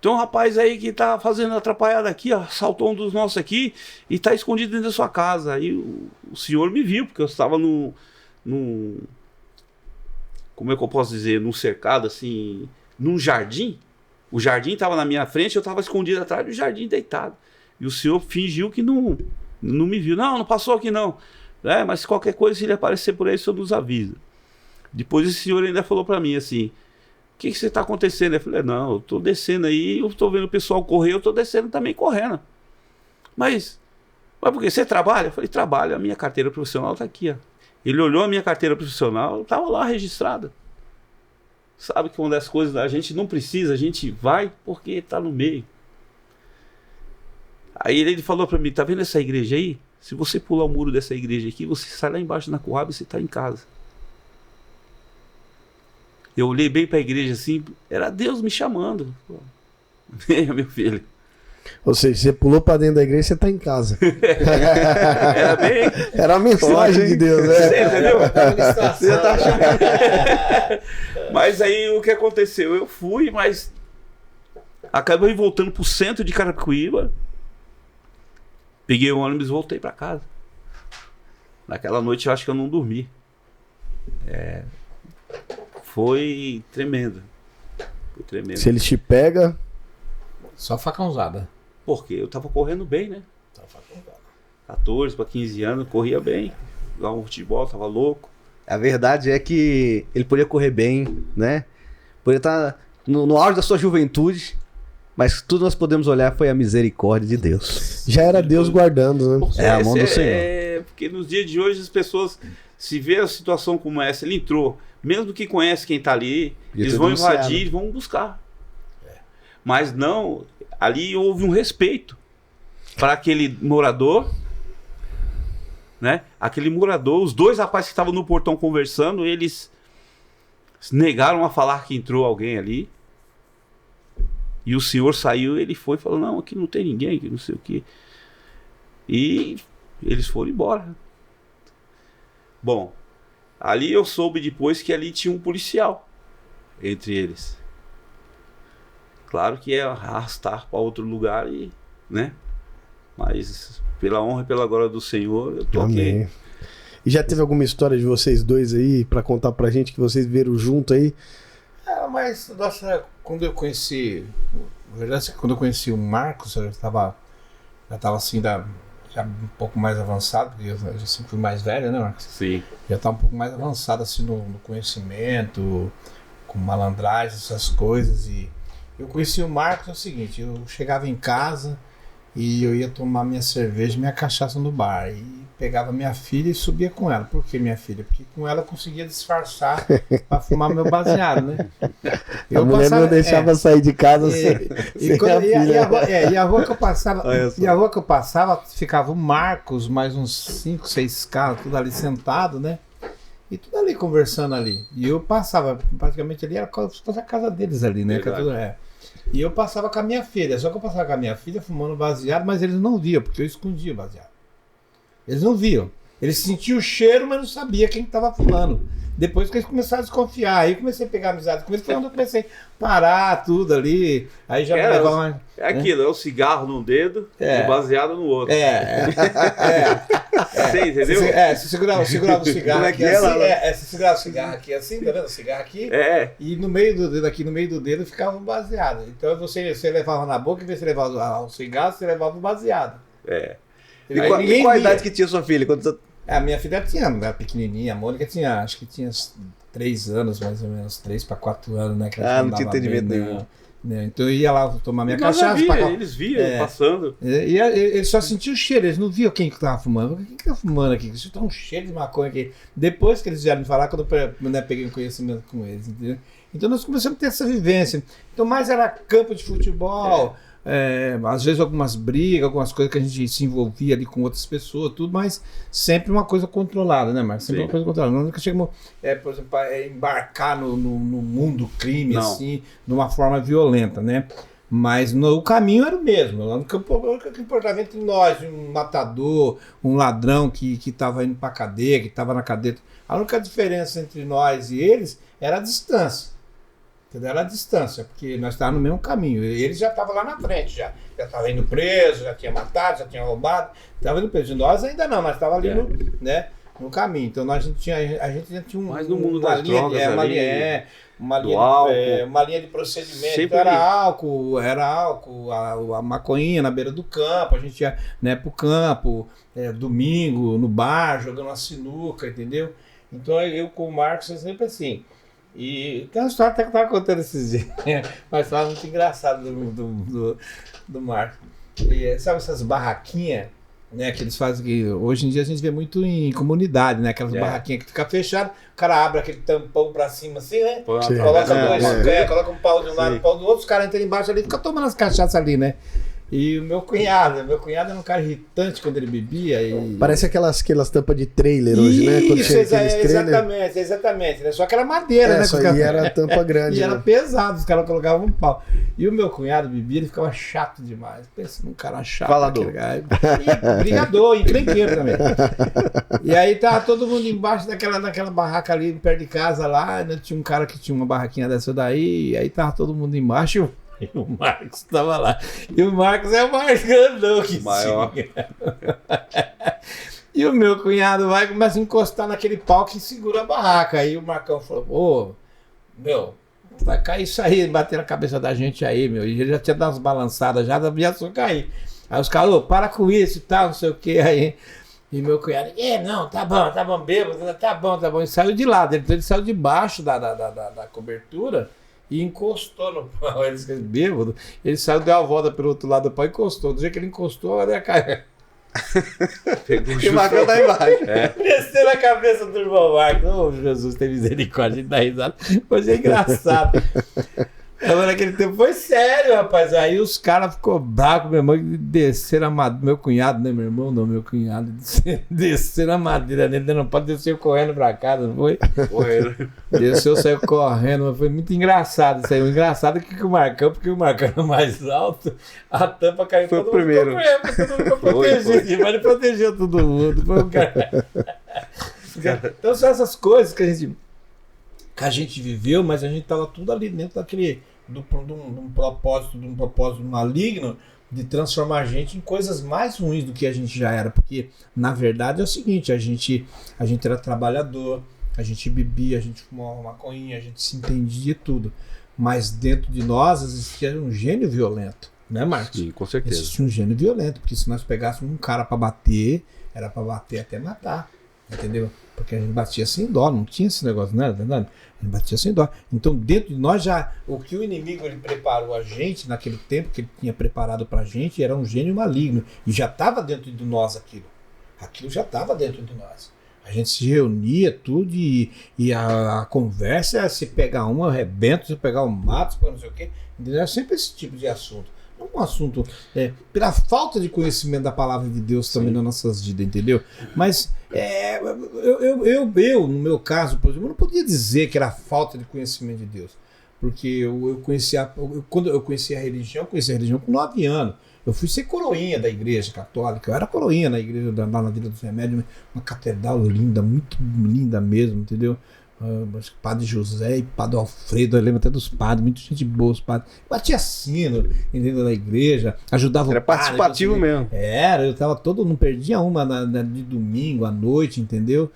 tem um rapaz aí que tá fazendo atrapalhada aqui, ó, assaltou um dos nossos aqui e tá escondido dentro da sua casa. Aí o senhor me viu, porque eu estava num como é que eu posso dizer, num cercado assim, num jardim. O jardim estava na minha frente, eu estava escondido atrás do jardim deitado. E o senhor fingiu que não me viu. Não passou aqui não. Mas qualquer coisa, se ele aparecer por aí, o senhor nos avisa. Depois esse senhor ainda falou para mim assim: o que você está acontecendo? Eu falei: não, eu estou descendo aí, eu estou vendo o pessoal correr, eu estou descendo também correndo. Mas por que? Você trabalha? Eu falei: trabalho, a minha carteira profissional está aqui, ó. Ele olhou a minha carteira profissional, estava lá registrada. Sabe que uma das coisas a gente não precisa, a gente vai porque está no meio. Aí ele falou para mim: tá vendo essa igreja aí? Se você pular o muro dessa igreja aqui, você sai lá embaixo na Coab e você está em casa. Eu olhei bem para a igreja assim, era Deus me chamando. Venha, meu filho. Ou seja, você pulou pra dentro da igreja, você tá em casa. Era bem. Era a mensagem de Deus, né? Você entendeu? Você tá achando. Mas aí o que aconteceu? Eu fui, mas acabei voltando pro centro de Carapicuíba. Peguei o ônibus e voltei para casa. Naquela noite eu acho que eu não dormi. Foi tremendo. Foi tremendo. Se eles te pegam. Só facãozada. Porque eu tava correndo bem, né? Só facãozada. 14 para 15 anos, corria bem. Jogava futebol, tava louco. A verdade é que ele podia correr bem, né? Podia estar no auge da sua juventude, mas tudo nós podemos olhar foi a misericórdia de Deus. Já era Deus guardando, né? É a mão do Senhor. Porque nos dias de hoje as pessoas, se vê a situação como essa, ele entrou, mesmo que conhece quem tá ali, Podia eles ter vão denunciado. invadir e vão buscar. Mas não, ali houve um respeito para aquele morador, né? Aquele morador, os 2 rapazes que estavam no portão conversando, eles negaram a falar que entrou alguém ali. E o senhor saiu, ele foi e falou: não, aqui não tem ninguém, que não sei o quê. E eles foram embora. Bom, ali eu soube depois que ali tinha um policial entre eles. Claro que é arrastar para outro lugar, e, né? Mas pela honra e pela glória do Senhor, eu tô Amém. aqui. E já teve alguma história de vocês dois aí pra contar pra gente que vocês viram junto aí? Mas nossa, quando eu conheci, na verdade, quando eu conheci o Marcos, eu já tava assim, já um pouco mais avançado, porque eu já sempre fui mais velho, né, Marcos? Sim. Já tava um pouco mais avançado assim no conhecimento, com malandragem, essas coisas. E eu conheci o Marcos, é o seguinte: eu chegava em casa e eu ia tomar minha cerveja e minha cachaça no bar. E pegava minha filha e subia com ela. Por que minha filha? Porque com ela eu conseguia disfarçar para fumar meu baseado, né? A mulher não deixava sair de casa sem a filha. E a rua que eu passava, ficava o Marcos, mais uns 5, 6 caras, tudo ali sentado, né? E tudo ali conversando ali. E eu passava, praticamente ali, era como se fosse a casa deles ali, né? E eu passava com a minha filha. Só que eu passava com a minha filha fumando baseado, mas eles não viam, porque eu escondia o baseado. Eles não viam. Eles sentiam o cheiro, mas não sabiam quem estava fumando. Depois que eles começaram a desconfiar, aí eu comecei a pegar amizade com eles, foi onde eu comecei a parar tudo ali. Aí já me levava mais. É aquilo, é o cigarro num dedo e o baseado no outro. Você entendeu? Você segurava o cigarro aqui assim. Você segurava o cigarro aqui assim, tá vendo? O cigarro aqui. E no meio do dedo, aqui no meio do dedo, ficava o baseado. Então você levava na boca, em vez de você levava o cigarro, você levava o baseado. E qual a idade que tinha sua filha? A minha filha era pequenininha, a Mônica tinha, acho que tinha 3 anos, mais ou menos, 3 para 4 anos, né? Que não tinha entendimento nenhum. Então eu ia lá tomar minha cachaça. Eles viam passando. E eles só sentiam o cheiro, eles não viam quem que tava fumando. Quem que tá fumando aqui? Isso tá um cheiro de maconha aqui. Depois que eles vieram me falar, quando eu peguei um conhecimento com eles, entendeu? Então nós começamos a ter essa vivência. Então mais era campo de futebol. Às vezes algumas brigas, algumas coisas que a gente se envolvia ali com outras pessoas, tudo, mas sempre uma coisa controlada, né, Marcos? Sempre uma coisa controlada. Nunca chegamos, por exemplo, embarcar no mundo crime, assim, de uma forma violenta, né? Mas o caminho era o mesmo. O que importava entre nós, um matador, um ladrão que estava indo para a cadeia, que estava na cadeia. A única diferença entre nós e eles era a distância. Era a distância, porque nós estávamos no mesmo caminho. Eles já estavam lá na frente, já estavam indo preso, já tinha matado, já tinha roubado, estava indo preso. Nós ainda não, nós estávamos ali no caminho. Então a gente tinha um. Mas no mundo das drogas uma linha de procedimento. Sempre então, era álcool, a maconhinha na beira do campo, a gente ia pro campo, domingo, no bar, jogando uma sinuca, entendeu? Então eu com o Marcos é sempre assim. E tem uma história até que eu estava contando esses dias, mas foi muito engraçado do Marcos. E, sabe essas barraquinhas, né, que eles fazem, que hoje em dia a gente vê muito em comunidade, né, aquelas barraquinhas que fica fechada, o cara abre aquele tampão pra cima assim, né, coloca um pau de um lado, um pau do outro, os caras entram embaixo ali e ficam tomando as cachaças ali, né. E o meu cunhado era um cara irritante quando ele bebia. Parece aquelas tampas de trailer hoje, né? Quando Exatamente. Né? Só que era madeira, né? Só aí era tampa grande. E era pesado, os caras colocavam um pau. E o meu cunhado bebia, ele ficava chato demais. Pensa num cara chato. Falador. E brigador, encrenqueiro também. E aí tava todo mundo embaixo daquela barraca ali, perto de casa lá. Né? Tinha um cara que tinha uma barraquinha dessa daí. E aí tava todo mundo embaixo. E o Marcos estava lá. E o Marcos é o mais grandão que maior. E o meu cunhado vai e começa a encostar naquele pau que segura a barraca. Aí o Marcão falou, vai cair isso aí, bater na cabeça da gente aí, meu. E ele já tinha dado umas balançadas, já ameaçou cair. Aí os caras, para com isso e tal, não sei o que. Aí, e meu cunhado, não, tá bom, bêbado, tá bom. E saiu de lado, ele saiu debaixo da cobertura. E encostou no pau, eles bêbado. Ele saiu, deu a volta pelo outro lado do pau e encostou. Do jeito que ele encostou, olha a cara. E o Marcão tá embaixo. Desceu na cabeça do irmão Marcos. Jesus, tem misericórdia, de dar risada. Mas é engraçado. Agora, naquele tempo foi sério, rapaz. Aí os caras ficou bravos, meu irmão, desceram a madeira. Meu cunhado, né? Meu irmão não, meu cunhado. Desceram a madeira dele, não pode descer correndo pra casa, não foi? Correndo. Desceu, saiu correndo, mas foi muito engraçado isso aí. O engraçado é que o Marcão, porque o Marcão era mais alto, a tampa caiu. Foi o primeiro. Todo mundo ficou protegido, mas ele protegeu todo mundo. Foi um cara. Então são essas coisas que a gente viveu, mas a gente estava tudo ali dentro de um propósito maligno de transformar a gente em coisas mais ruins do que a gente já era, porque na verdade é o seguinte, a gente era trabalhador, a gente bebia, a gente fumava maconha, a gente se entendia tudo, mas dentro de nós existia um gênio violento, né, Marcos? Sim, com certeza. Existia um gênio violento, porque se nós pegássemos um cara para bater, era para bater até matar. entendeu? Porque a gente batia sem dó, não tinha esse negócio, não era verdade? A gente batia sem dó. Então, dentro de nós já, o que o inimigo ele preparou a gente naquele tempo que ele tinha preparado pra gente era um gênio maligno. E já estava dentro de nós aquilo. Aquilo já estava dentro de nós. A gente se reunia, tudo, e a conversa é se pegar um, arrebento, se pegar um mato, se pegar não sei o quê. Entendeu? É sempre esse tipo de assunto. Não um assunto pela falta de conhecimento da palavra de Deus também nas nossas vidas, entendeu? Mas eu, no meu caso, por exemplo, eu não podia dizer que era falta de conhecimento de Deus. Porque quando eu conheci a religião com 9 anos. Eu fui ser coroinha da igreja católica. Eu era coroinha na igreja lá na Vila dos Remédios, uma catedral linda, muito linda mesmo, entendeu? Acho que Padre José e Padre Alfredo, eu lembro até dos padres, muita gente boa, os padres. Batia sino, entendeu? Na igreja, ajudava Era o padre. participativo mesmo. Era, eu tava não perdia uma de domingo à noite, entendeu?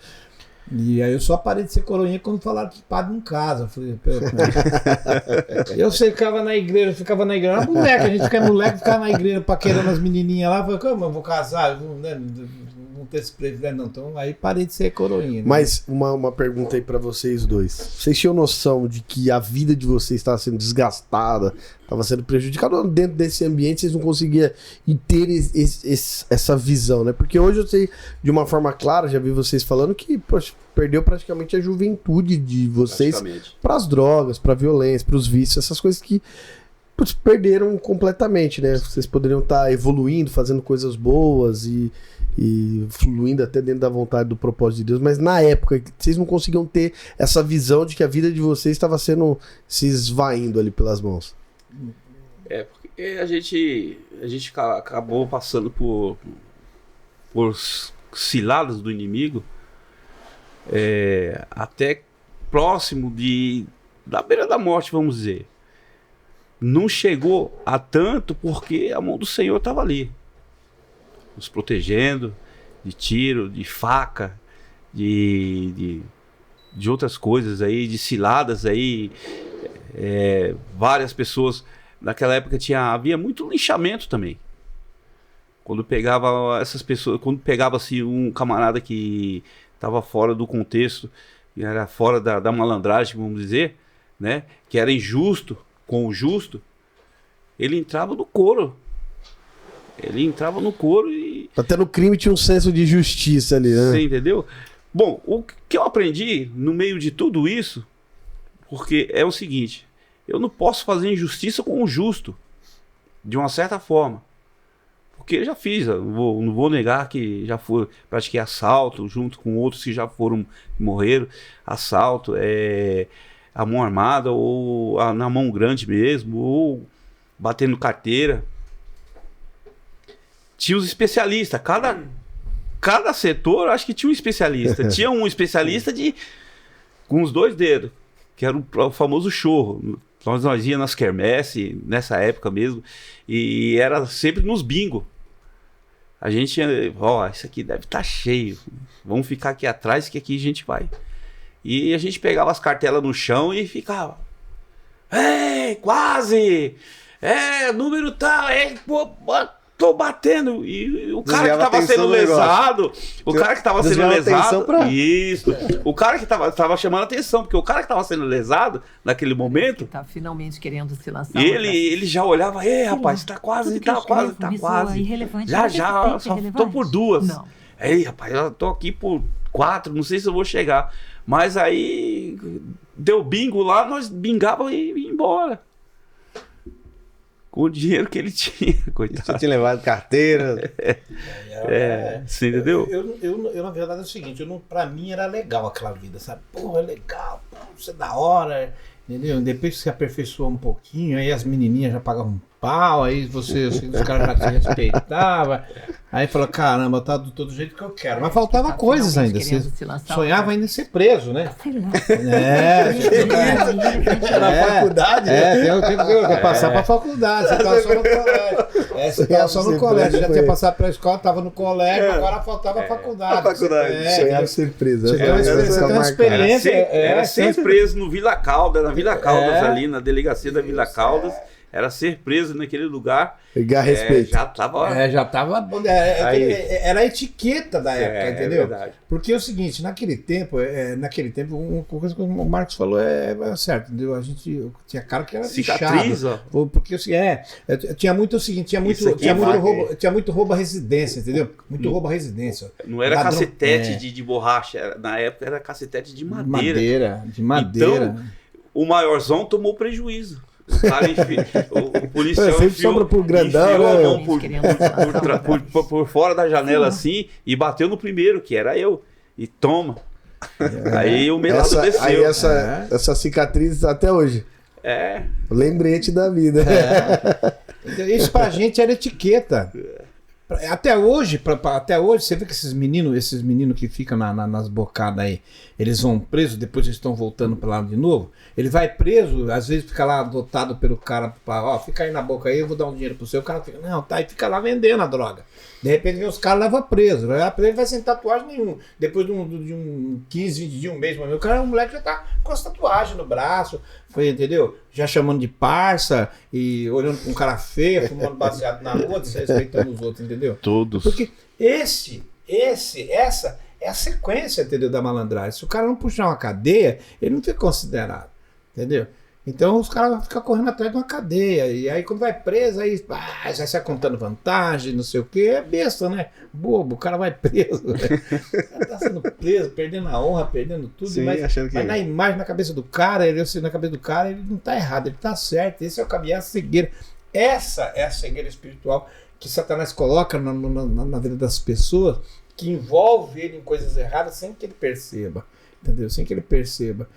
E aí eu só parei de ser coroinha quando falaram que padre não casa. Eu ficava na igreja, era moleque, a gente ficava moleque, ficava na igreja paquerando as menininhas lá, falei, como eu vou casar? Não ter esse privilégio, não. Então aí parei de ser coroinha. Né? Mas uma pergunta aí pra vocês dois. Vocês tinham noção de que a vida de vocês estava sendo desgastada, estava sendo prejudicada dentro desse ambiente, vocês não conseguiam ter essa visão, né? Porque hoje eu sei de uma forma clara, já vi vocês falando que, poxa, perdeu praticamente a juventude de vocês para as drogas, para a violência, para os vícios, essas coisas que perderam completamente, né? Vocês poderiam estar evoluindo, fazendo coisas boas e fluindo até dentro da vontade do propósito de Deus, mas na época vocês não conseguiam ter essa visão de que a vida de vocês estava se esvaindo ali pelas mãos. Porque a gente acabou passando por ciladas do inimigo, até próximo da beira da morte, vamos dizer. Não chegou a tanto porque a mão do Senhor estava ali, nos protegendo de tiro, de faca, de outras coisas aí, de ciladas aí. Várias pessoas, naquela época havia muito linchamento também. Quando pegava essas pessoas, quando pegava-se um camarada que estava fora do contexto, era fora da malandragem, vamos dizer, né, que era injusto com o justo, ele entrava no couro. E... Até no crime tinha um senso de justiça ali, né? Você entendeu? Bom, o que eu aprendi no meio de tudo isso, porque é o seguinte, eu não posso fazer injustiça com o justo, de uma certa forma. Porque eu já fiz, não vou negar que já pratiquei assalto junto com outros que já morreram. Assalto, a mão armada, ou na mão grande mesmo, ou batendo carteira. Tinha os especialistas, cada setor acho que tinha um especialista. Tinha um especialista com os 2 dedos, que era o famoso chorro. Nós íamos nas quermesse, nessa época mesmo, e era sempre nos bingo. A gente, isso aqui deve estar cheio, vamos ficar aqui atrás que aqui a gente vai. E a gente pegava as cartelas no chão e ficava, quase, número tal, tô batendo. E o cara que tava sendo lesado, isso, o cara que tava chamando atenção, porque o cara que tava sendo lesado naquele momento, tá finalmente querendo se lançar. Ele já olhava, rapaz, tá quase. Já, só tô por 2. Não. Aí, rapaz, eu tô aqui por 4, não sei se eu vou chegar. Mas aí deu bingo lá, nós bingava e ia embora. Com o dinheiro que ele tinha, coitado. Você tinha levado carteira. Você entendeu? Eu, na verdade, é o seguinte, pra mim era legal aquela vida, sabe? Porra, é legal, isso é da hora, entendeu? Depois que você aperfeiçoou um pouquinho, aí as menininhas já pagavam um pau, aí os caras já te respeitavam. Aí falou, caramba, tá do todo jeito que eu quero. Mas faltava coisas ainda. Você sonhava ainda em ser preso, né? Sei lá. Na faculdade. Tem que passar pra faculdade. Você tava só no colégio. Você tava só no colégio. Já tinha passado pra escola, tava no colégio, agora faltava a faculdade. A faculdade. Sonhava ser preso. Você tem uma experiência. Era ser preso no Vila Caldas, ali, na delegacia da Vila Caldas. era ser preso naquele lugar. Pegar respeito. Já tava... Era a etiqueta da época, entendeu? É verdade. Porque é o seguinte, naquele tempo, uma coisa que o Marcos falou é certo, entendeu? A gente tinha cara que era Cicatriz, lixado. Porque tinha muito o seguinte, tinha muito roubo à residência, entendeu? Muito roubo à residência. Não era cacetete de borracha, na época era cacetete de madeira. De madeira. Então, o maiorzão tomou prejuízo. O cara o policial sempre sobra pro grandão, enfiou né? a mão por fora da janela assim e bateu no primeiro, que era eu. E toma. Aí o melado desceu. Aí essa cicatriz até hoje. Lembrete da vida. Isso pra gente era etiqueta. Até hoje, você vê que esses meninos que ficam nas bocadas aí, eles vão presos, depois eles estão voltando pra lá de novo. Ele vai preso, às vezes fica lá adotado pelo cara, fica aí na boca aí, eu vou dar um dinheiro pro seu. O cara fica, não, tá, e fica lá vendendo a droga. De repente vem os caras levam preso, ele vai sem tatuagem nenhuma. Depois de um 15, 20 dias, um mês, o moleque já tá com as tatuagens no braço, entendeu? Já chamando de parça e olhando pra um cara feio, fumando baseado na rua, desrespeitando os outros, entendeu? Todos. Porque essa é a sequência, entendeu, da malandragem. Se o cara não puxar uma cadeia, ele não fica considerado, entendeu? Então os caras vão ficar correndo atrás de uma cadeia. E aí quando vai preso, aí já sai contando vantagem, não sei o que. É besta, né? Bobo, o cara vai preso. O cara tá sendo preso, perdendo a honra, perdendo tudo. Sim, mas na imagem, na cabeça do cara, ele não tá errado, ele tá certo. Esse é o caminho, é a cegueira. Essa é a cegueira espiritual que Satanás coloca na vida das pessoas, que envolve ele em coisas erradas sem que ele perceba. Entendeu? Sem que ele perceba.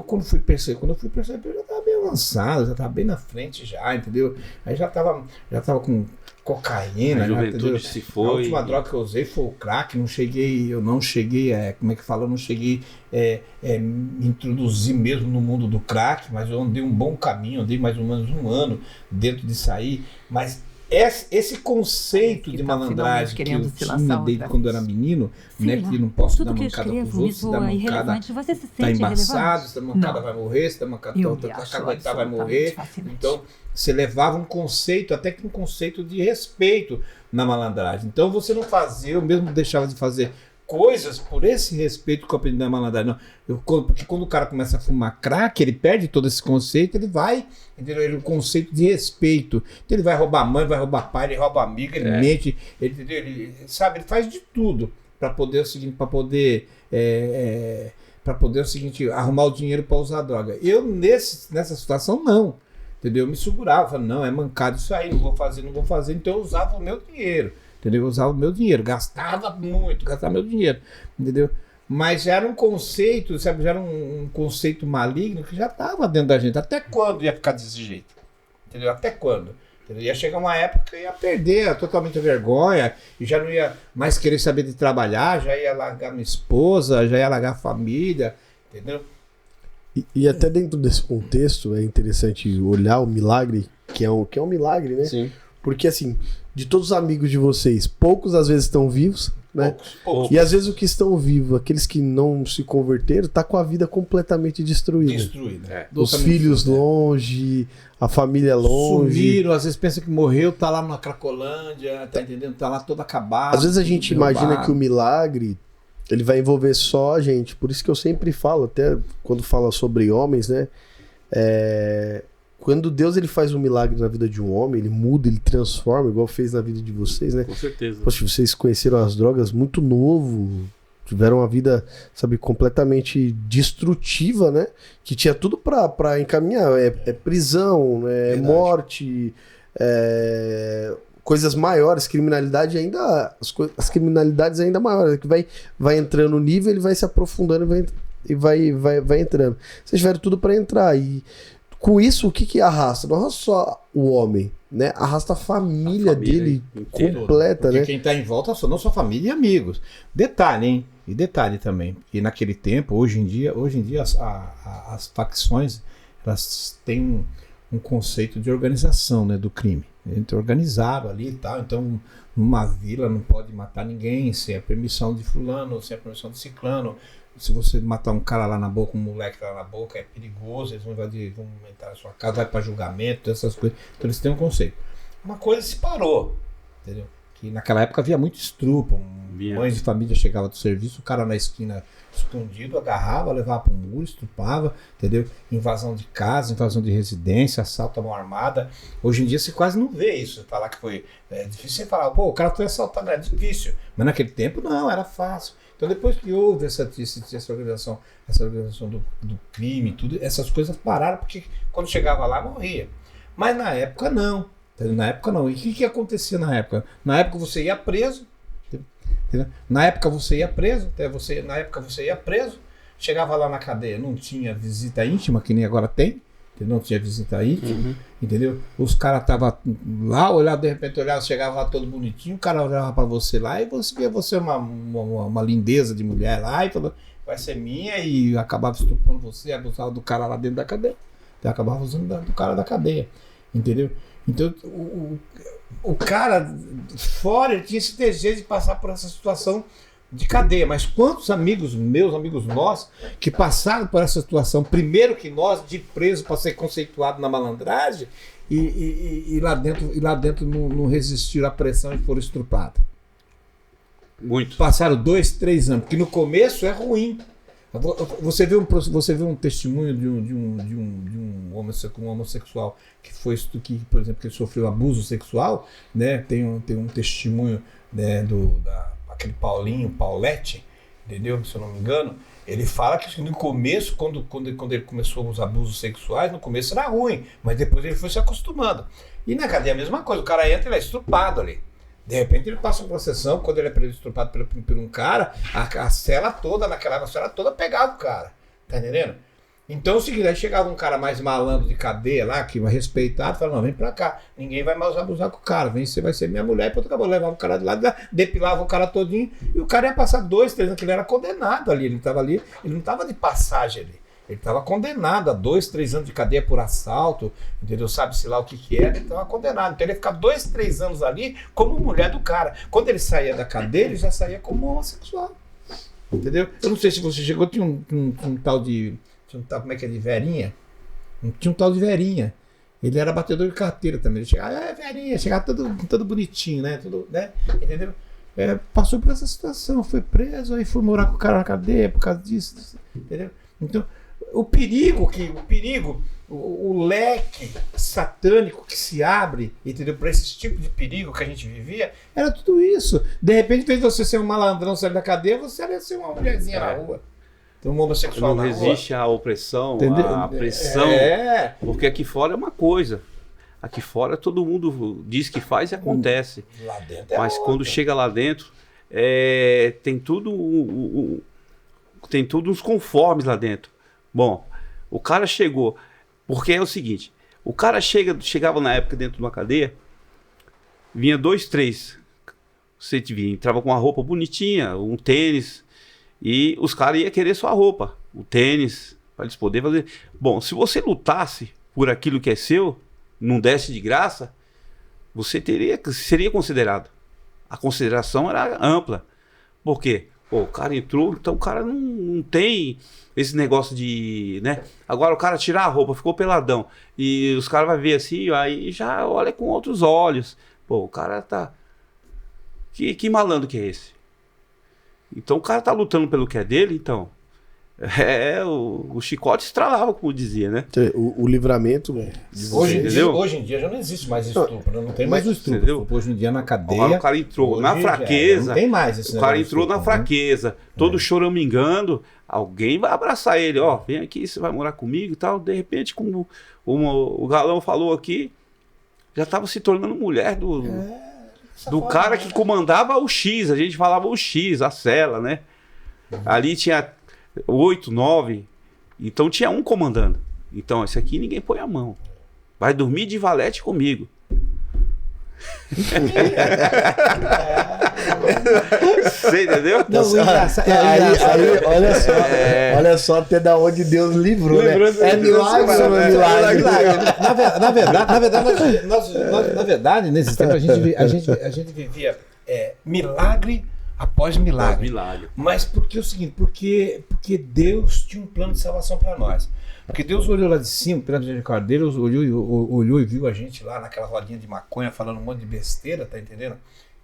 Quando eu fui perceber, eu já estava bem avançado, já estava bem na frente já, entendeu? Aí já tava com cocaína, a juventude se foi. A última droga que eu usei foi o crack, eu não cheguei, como é que fala? Eu não cheguei me introduzir mesmo no mundo do crack, mas eu andei um bom caminho, andei mais ou menos um ano dentro disso aí, mas esse conceito de malandragem que eu tinha desde quando eu era menino, né, que não posso dar mancada pros outros, se dar mancada tá embaçado, se dar mancada vai morrer, se dar mancada vai morrer. Então, você levava um conceito, até que um conceito de respeito na malandragem. Então, você não fazia, eu mesmo deixava de fazer coisas por esse respeito que eu aprendi na malandragem. Porque quando o cara começa a fumar crack, ele perde todo esse conceito, ele vai, entendeu? O conceito de respeito. Então ele vai roubar mãe, vai roubar pai, ele rouba amiga, ele mente, ele faz de tudo para poder arrumar o dinheiro para usar a droga. Eu nessa situação não, entendeu? Eu me segurava, não, é mancado isso aí, não vou fazer, então eu usava o meu dinheiro. Entendeu? Eu usava o meu dinheiro, gastava meu dinheiro, entendeu? Mas já era um conceito, sabe? Já era um conceito maligno que já estava dentro da gente. Até quando ia ficar desse jeito? Entendeu? Até quando? Entendeu? Ia chegar uma época que eu ia perder totalmente a vergonha e já não ia mais querer saber de trabalhar, já ia largar minha esposa, já ia largar a família, entendeu? E até dentro desse contexto é interessante olhar o milagre, que é um milagre, né? Sim. Porque assim, de todos os amigos de vocês, poucos às vezes estão vivos, né? Poucos. E às vezes o que estão vivos, aqueles que não se converteram, tá com a vida completamente destruída. Os filhos longe, a família longe. Sumiram, às vezes pensa que morreu, tá lá na Cracolândia, tá entendendo? Tá lá todo acabado. Às vezes a gente imagina que o milagre, ele vai envolver só a gente. Por isso que eu sempre falo, até quando fala sobre homens, né? Quando Deus ele faz um milagre na vida de um homem, ele muda, ele transforma, igual fez na vida de vocês, né? Com certeza. Poxa, vocês conheceram as drogas muito novo, tiveram uma vida, sabe, completamente destrutiva, né? Que tinha tudo pra encaminhar. É prisão, morte, coisas maiores, criminalidade ainda. As criminalidades ainda maiores, que vai entrando no nível, ele vai se aprofundando e vai entrando. Vocês tiveram tudo pra entrar. E com isso, o que arrasta? Não arrasta só o homem, né? Arrasta a família dele inteira, completa, porque né? quem tá em volta são não só família e amigos. Detalhe, hein? E detalhe também, que naquele tempo, hoje em dia as facções, elas têm um conceito de organização, né, do crime. Eles organizaram ali e tal, então numa vila não pode matar ninguém sem a permissão de fulano, sem a permissão de ciclano. se você matar um cara lá na boca, um moleque lá na boca, é perigoso, eles vão entrar na sua casa, vai para julgamento, essas coisas. Então eles têm um conceito. Uma coisa se parou, entendeu? Que naquela época havia muito estupro, mães de família chegavam do serviço, o cara na esquina escondido, agarrava, levava para um muro, estrupava, entendeu? Invasão de casa, invasão de residência, assalto à mão armada. Hoje em dia você quase não vê isso. Falar que foi difícil, você falar, pô, o cara foi assaltado, era difícil. Mas naquele tempo não, era fácil. Então depois que houve essa organização do crime, tudo, essas coisas pararam, porque quando chegava lá morria. Mas na época não. Na época não. E o que acontecia na época? Na época você ia preso. Entendeu? Na época você ia preso. Chegava lá na cadeia, não tinha visita íntima, que nem agora tem. Não tinha visita íntima. Entendeu? Os caras estavam lá, olhava, de repente olhava, chegava lá todo bonitinho, o cara olhava pra você lá e você via você uma lindeza de mulher lá e falou, vai ser minha, e acabava estuprando você, abusava do cara lá dentro da cadeia. Então, acabava usando do cara da cadeia. Entendeu? Então, o cara fora, ele tinha esse desejo de passar por essa situação de cadeia. Mas quantos amigos meus, amigos nossos, que passaram por essa situação, primeiro que nós, de preso para ser conceituado na malandragem, e lá dentro não resistiram à pressão e foram estrupados. Muito. Passaram 2, 3 anos, porque no começo é ruim. Você vê um testemunho de um homossexual que por exemplo, que ele sofreu abuso sexual, né? Tem um testemunho, né, aquele Paulinho Paulette, entendeu? Se eu não me engano, ele fala que no começo, quando ele começou os abusos sexuais, no começo era ruim, mas depois ele foi se acostumando. E na cadeia a mesma coisa, o cara entra e ele é estrupado ali. De repente ele passa uma processão, quando ele é estrupado por um cara, a cela toda, naquela cela toda pegava o cara, tá entendendo? Então, se quiser, chegava um cara mais malandro de cadeia lá, que vai respeitado, fala, não, vem pra cá, ninguém vai mais abusar com o cara, você vai ser minha mulher, e pronto, acabou, levava o cara de lado, depilava o cara todinho, e o cara ia passar 2, 3 anos, que ele era condenado ali, ele não tava de passagem ali. Ele estava condenado a 2, 3 anos de cadeia por assalto, entendeu? Sabe-se lá o que era, ele estava condenado. Então ele ia ficar 2, 3 anos ali como mulher do cara. Quando ele saía da cadeia, ele já saía como homossexual. Entendeu? Eu não sei se você chegou, tinha um tal de... como é que é? De Verinha? Tinha um tal de Verinha. Ele era batedor de carteira também. Ele chegava, Verinha, chegava todo bonitinho, né? Tudo, né? Entendeu? Passou por essa situação, foi preso, aí foi morar com o cara na cadeia por causa disso, entendeu? Então, o leque satânico que se abre, entendeu? Para esse tipo de perigo que a gente vivia, era tudo isso. De repente, em vez de você ser um malandrão, sair da cadeia, você ia ser uma mulherzinha na rua. Então, um homossexual não na rua. resiste à opressão, entendeu? à pressão. Porque aqui fora é uma coisa. Aqui fora todo mundo diz que faz e acontece. Lá dentro mas outra. Quando chega lá dentro, tem tudo uns conformes lá dentro. Bom, o cara chegou, porque é o seguinte, o cara chegava na época dentro de uma cadeia, vinha 2, 3, você entrava com uma roupa bonitinha, um tênis, e os caras iam querer sua roupa, o tênis, para eles poderem fazer. Bom, se você lutasse por aquilo que é seu, não desse de graça, você seria considerado. A consideração era ampla. Por quê? Pô, o cara entrou, então o cara não tem esse negócio de, né? Agora o cara tirar a roupa, ficou peladão, e os caras vão ver assim, aí já olha com outros olhos. Pô, o cara tá... Que malandro que é esse? Então o cara tá lutando pelo que é dele, então... o chicote estralava, como dizia, né? O livramento... Hoje em dia já não existe mais estupro, não tem mais o estupro. Entendeu? Hoje em dia na cadeia... Agora o cara entrou na fraqueza. Não tem mais esse o cara entrou na fraqueza, todo choramingando, alguém vai abraçar ele, ó, vem aqui, você vai morar comigo e tal. De repente, como o Galão falou aqui, já estava se tornando mulher do cara que comandava o X, a gente falava o X, a cela, né? Ali tinha 8, 9, então tinha um comandando. Então, esse aqui ninguém põe a mão. Vai dormir de valete comigo. Você entendeu? Não, aí, olha só até da onde Deus livrou, né? É milagre ou não é milagre? Na verdade, nesse tempo a gente vivia milagre Após milagre. Milagre. Mas por que o seguinte? Porque Deus tinha um plano de salvação para nós. Porque Deus olhou lá de cima, pela misericórdia dele, olhou e viu a gente lá naquela rodinha de maconha falando um monte de besteira, tá entendendo?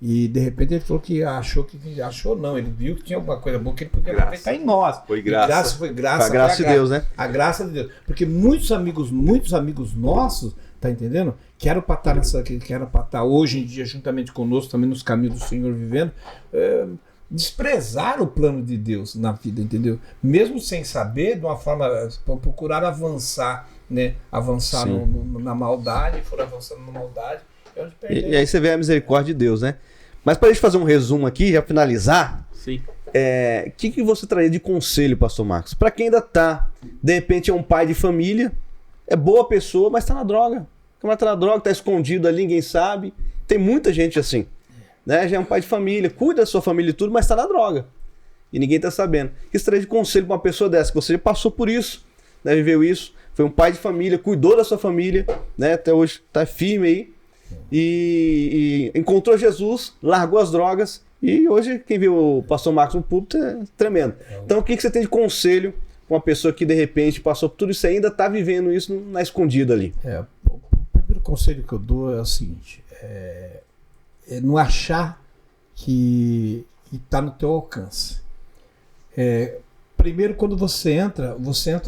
E de repente ele falou que achou não, ele viu que tinha alguma coisa boa que ele podia aproveitar em nós. Foi graça. Foi graça. A graça de Deus, né? A graça de Deus. Porque muitos amigos nossos, tá entendendo? Que eram para estar hoje em dia juntamente conosco, também nos caminhos do Senhor vivendo, desprezaram o plano de Deus na vida, entendeu? Mesmo sem saber, de uma forma, procurar avançar, né? Avançar na maldade, foram avançando na maldade. E aí você vê a misericórdia de Deus, né? Mas para a gente fazer um resumo aqui, já finalizar, Sim. o que você traria de conselho, pastor Marcos? Para quem ainda tá, de repente é um pai de família, é boa pessoa, mas tá na droga. Como tá na droga, tá escondido ali, ninguém sabe. Tem muita gente assim, né? Já é um pai de família, cuida da sua família e tudo, mas tá na droga. E ninguém tá sabendo. O que você traria de conselho para uma pessoa dessa? Que você passou por isso, né? Viveu isso, foi um pai de família, cuidou da sua família, né? Até hoje tá firme aí. E encontrou Jesus, largou as drogas e hoje quem viu o pastor Marcos no púlpito é tremendo. Então o que você tem de conselho para uma pessoa que de repente passou por tudo isso e ainda está vivendo isso na escondida ali? O primeiro conselho que eu dou é o seguinte, é não achar que está no teu alcance. Primeiro, quando você entra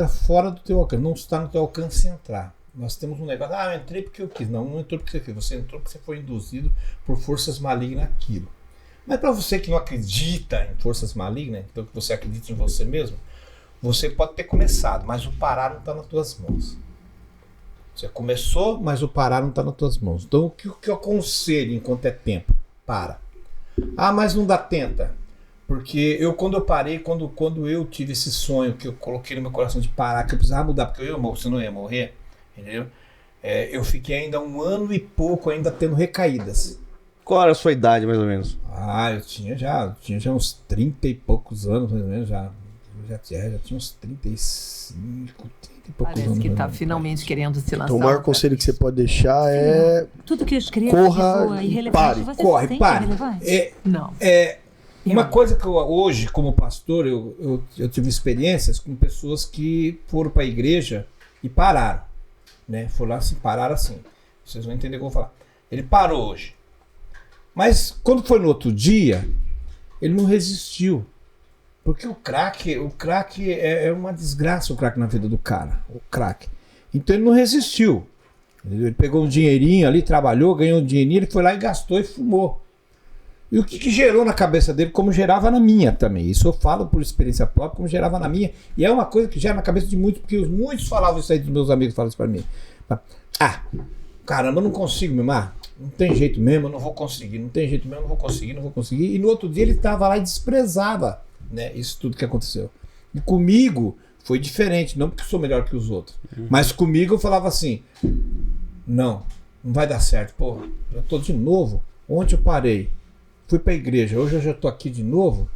fora do teu alcance, não está no teu alcance entrar. Nós temos um negócio, eu entrei porque eu quis. Não entrou porque você quis. Você entrou porque você foi induzido por forças malignas naquilo. Mas para você que não acredita em forças malignas, então que você acredita em você mesmo, você pode ter começado, mas o parar não está nas tuas mãos. Você começou, mas o parar não está nas tuas mãos. Então o que eu aconselho enquanto é tempo? Para. Mas não dá, tenta. Porque quando eu parei, quando eu tive esse sonho que eu coloquei no meu coração de parar, que eu precisava mudar, porque eu ia morrer, senão eu ia morrer. Entendeu? Eu fiquei ainda 1 ano e pouco ainda tendo recaídas. Qual era a sua idade, mais ou menos? Eu tinha já uns 30 e poucos anos, mais ou menos, já tinha uns 35, 30 e poucos anos. Parece que está finalmente querendo se lançar. Então o maior conselho que você pode deixar é... Tudo que eu escrevo corra e pare. Pare. Não. Uma coisa que eu hoje, como pastor, eu tive experiências com pessoas que foram para a igreja e pararam. Né? Foram lá assim, pararam assim. Vocês vão entender o que eu vou falar. Ele parou hoje. Mas quando foi no outro dia, ele não resistiu. Porque o crack é uma desgraça, o crack na vida do cara. O crack. Então ele não resistiu. Ele pegou um dinheirinho ali, trabalhou, ganhou um dinheirinho, ele foi lá e gastou e fumou. E o que gerou na cabeça dele, como gerava na minha também. Isso eu falo por experiência própria, como gerava na minha. E é uma coisa que gera na cabeça de muitos, porque muitos falavam isso aí, dos meus amigos falavam isso pra mim. Caramba, eu não consigo mesmo. Não tem jeito mesmo, eu não vou conseguir. Não tem jeito mesmo, eu não vou conseguir. E no outro dia ele estava lá e desprezava, né, isso tudo que aconteceu. E comigo foi diferente, não porque eu sou melhor que os outros. Mas comigo eu falava assim, não vai dar certo. Pô, já tô de novo. Ontem eu parei. Fui pra igreja, hoje eu já tô aqui de novo.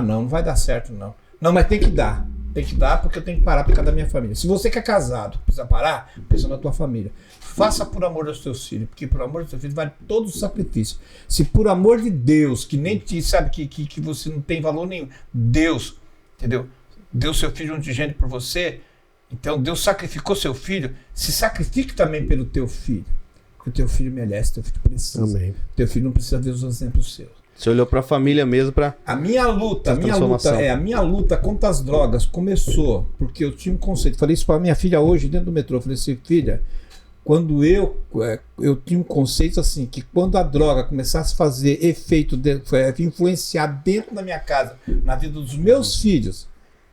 Não vai dar certo não. Não, mas tem que dar. Tem que dar porque eu tenho que parar por causa da minha família. Se você que é casado precisa parar, pensa na tua família. Faça por amor dos teus filhos, porque por amor dos teus filhos vale todo o sacrifício. Se por amor de Deus, que nem te sabe que você não tem valor nenhum, Deus, entendeu? Deu seu filho unigênito por você, então Deus sacrificou seu filho, se sacrifique também pelo teu filho. Porque o teu filho merece, teu filho precisa. Amém. Teu filho não precisa ver os exemplos seus. Você olhou para a família mesmo para a minha luta contra as drogas começou porque eu tinha um conceito. Falei isso para minha filha hoje dentro do metrô. Falei assim, filha, quando eu tinha um conceito assim, que quando a droga começasse a fazer efeito, influenciar dentro da minha casa, na vida dos meus filhos,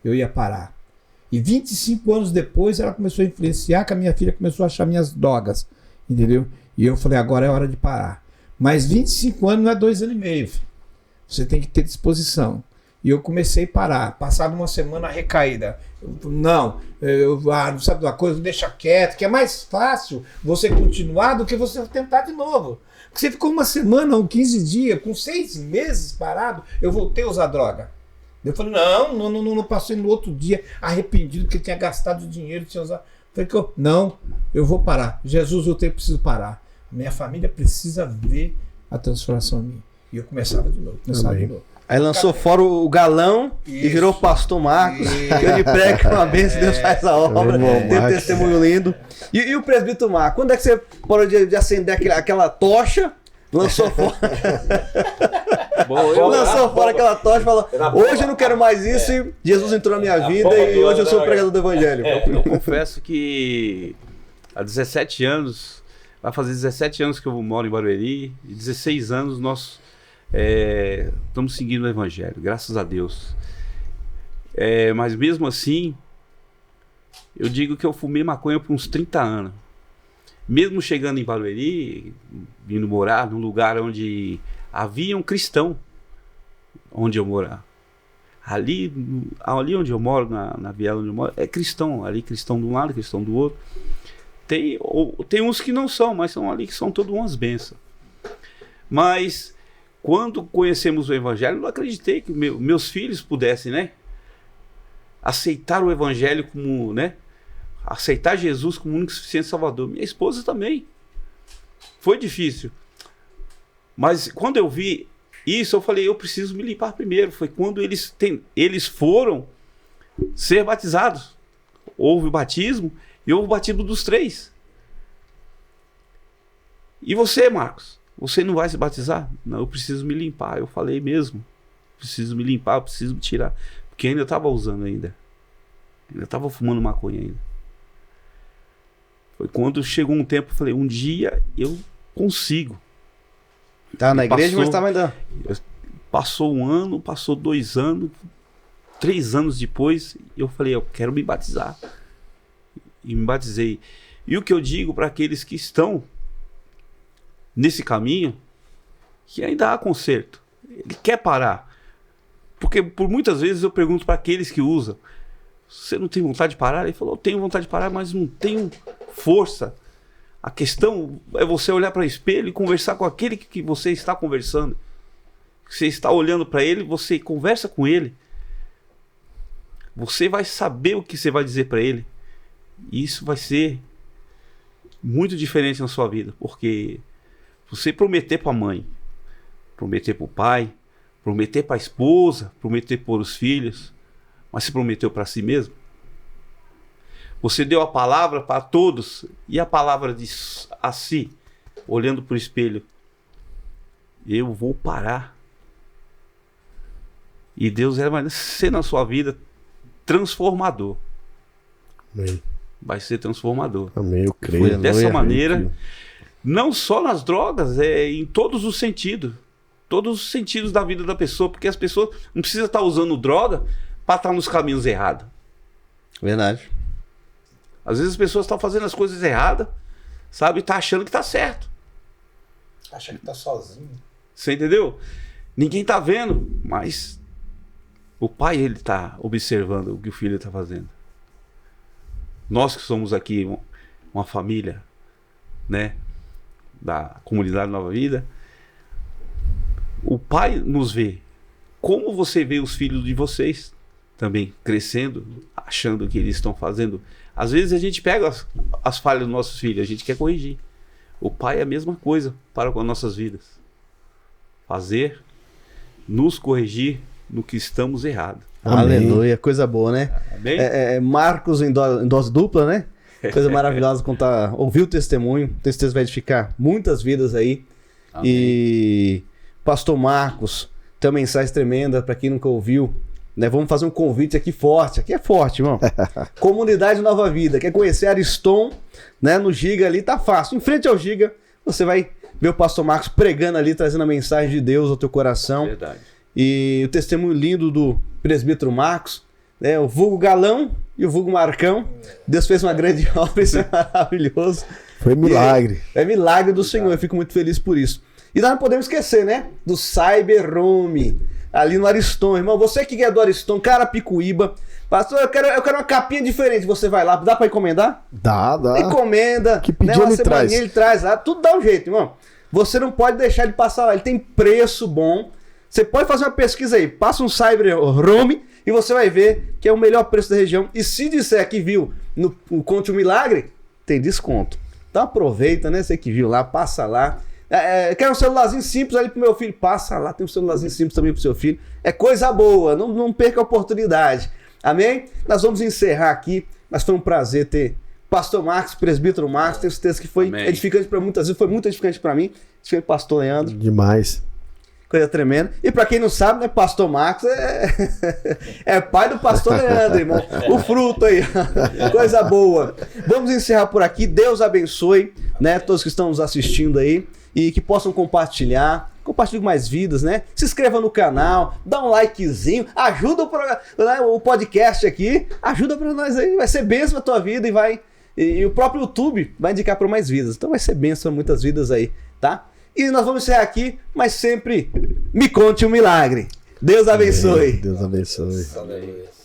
eu ia parar. E 25 anos depois ela começou a influenciar, que a minha filha começou a achar minhas drogas. Entendeu? E eu falei, agora é hora de parar. Mas 25 anos não é 2 anos e meio. Filho. Você tem que ter disposição. E eu comecei a parar. Passado uma semana, recaída. Não sabe de uma coisa? Deixa quieto, que é mais fácil você continuar do que você tentar de novo. Porque você ficou uma semana ou 15 dias, com 6 meses parado, eu voltei a usar droga. Eu falei, não passei no outro dia arrependido porque tinha gastado dinheiro, tinha usado. Falei, eu vou parar. Jesus, eu preciso parar. Minha família precisa ver a transformação em mim. E eu começava de novo. Aí lançou fora o Galão e Isso. virou o Pastor Marcos. Que ele prega uma benção, Deus faz a obra. Irmão Tem um Marcos. testemunho lindo. E o presbítero Marcos, quando é que você parou de acender aquela tocha? Lançou fora. Bom, eu, Lançou fora aquela tocha e falou: Era hoje eu não quero mais isso. E Jesus entrou na minha vida e hoje eu sou o pregador do Evangelho. eu confesso que há 17 anos, vai fazer 17 anos que eu moro em Barueri, e 16 anos nós estamos seguindo o Evangelho, graças a Deus. Mas mesmo assim, eu digo que eu fumei maconha por uns 30 anos. Mesmo chegando em Barueri, vindo morar num lugar onde havia um cristão, onde eu morava. Ali onde eu moro, na viela onde eu moro, é cristão. Ali cristão de um lado, cristão do outro. Tem uns que não são, mas são ali que são todas umas bênçãos. Mas quando conhecemos o Evangelho, eu não acreditei que meus filhos pudessem, né, aceitar o Evangelho como, né, aceitar Jesus como único e suficiente Salvador. Minha esposa também. Foi difícil. Mas quando eu vi isso, eu falei, eu preciso me limpar primeiro. Foi quando eles foram ser batizados. Houve o batismo e houve o batismo dos 3. E você, Marcos? Você não vai se batizar? Não, eu preciso me limpar. Eu falei mesmo. Preciso me limpar, preciso me tirar. Porque ainda estava usando ainda. Ainda estava fumando maconha ainda. Foi quando chegou um tempo, eu falei, um dia eu consigo. Tá na igreja, mas Passou- estava ainda. Passou 1 ano, passou 2 anos, 3 anos depois, eu falei, eu quero me batizar. E me batizei. E o que eu digo para aqueles que estão nesse caminho, que ainda há conserto. Ele quer parar. Porque por muitas vezes eu pergunto para aqueles que usam, você não tem vontade de parar? Ele falou, eu tenho vontade de parar, mas não tenho força. A questão é você olhar para o espelho e conversar com aquele que você está conversando. Você está olhando para ele, você conversa com ele. Você vai saber o que você vai dizer para ele. E isso vai ser muito diferente na sua vida. Porque você prometer para a mãe, prometer para o pai, prometer para a esposa, prometer para os filhos, mas se prometeu para si mesmo? Você deu a palavra para todos e a palavra diz a si, olhando para o espelho, eu vou parar. E Deus vai ser na sua vida transformador. Amém. Vai ser transformador. Amém, eu creio. Foi dessa Aleluia. maneira, não só nas drogas, em todos os sentidos. Todos os sentidos da vida da pessoa, porque as pessoas não precisam estar usando droga para estar nos caminhos errados. Verdade. Às vezes as pessoas estão fazendo as coisas erradas, sabe? E tá achando que tá certo. Acha que tá sozinho. Você entendeu? Ninguém tá vendo, mas o pai, ele tá observando o que o filho tá fazendo. Nós que somos aqui uma família, né, da comunidade Nova Vida, o pai nos vê. Como você vê os filhos de vocês também crescendo, achando que eles estão fazendo. Às vezes a gente pega as falhas dos nossos filhos, a gente quer corrigir. O pai é a mesma coisa para com as nossas vidas. Fazer, nos corrigir no que estamos errados. Amém. Aleluia, coisa boa, né? Amém? Marcos em dose dupla, né? Coisa maravilhosa contar, ouvir o testemunho. O testemunho vai edificar muitas vidas aí. Amém. E Pastor Marcos, tem uma mensagem tremenda para quem nunca ouviu. Né? Vamos fazer um convite aqui forte. Aqui é forte, irmão. Comunidade Nova Vida. Quer conhecer Ariston, né? No Giga ali, tá fácil. Em frente ao Giga, você vai ver o Pastor Marcos pregando ali, trazendo a mensagem de Deus ao teu coração. Verdade. E o testemunho lindo do presbítero Marcos, né? O vulgo Galão e o vulgo Marcão. Deus fez uma grande obra, isso é maravilhoso. Foi milagre. É milagre do Senhor, eu fico muito feliz por isso. E nós não podemos esquecer, né? Do Cyber Room, ali no Ariston. Irmão, você que é do Ariston, Carapicuíba. Pastor, eu quero uma capinha diferente. Você vai lá, dá pra encomendar? Dá. Encomenda. Que pedir né? Uma ele traz. semaninha ele traz lá. Tudo dá um jeito, irmão. Você não pode deixar de passar lá. Ele tem preço bom. Você pode fazer uma pesquisa aí. Passa um Cyber Room e você vai ver que é o melhor preço da região. E se disser que viu no Conte o Milagre, tem desconto. Então aproveita, né? Você que viu lá, passa lá. Quer um celularzinho simples ali pro meu filho? Passa lá, tem um celularzinho simples também pro seu filho. É coisa boa, não perca a oportunidade. Amém? Nós vamos encerrar aqui, mas foi um prazer ter Pastor Marcos, Presbítero Marcos, tenho certeza que foi edificante para muitas vezes, foi muito edificante para mim. Foi Pastor Leandro. Demais. Coisa tremenda. E para quem não sabe, né, Pastor Marcos é pai do Pastor Leandro, irmão. O fruto aí. Coisa boa. Vamos encerrar por aqui. Deus abençoe, né, todos que estão nos assistindo aí e que possam compartilhar. Compartilhe com mais vidas, né? Se inscreva no canal, dá um likezinho, ajuda o podcast aqui, ajuda para nós aí. Vai ser bênção na tua vida e o próprio YouTube vai indicar para mais vidas. Então vai ser bênção muitas vidas aí, tá? E nós vamos encerrar aqui, mas sempre me conte um milagre. Deus abençoe. Deus abençoe. Aleluia.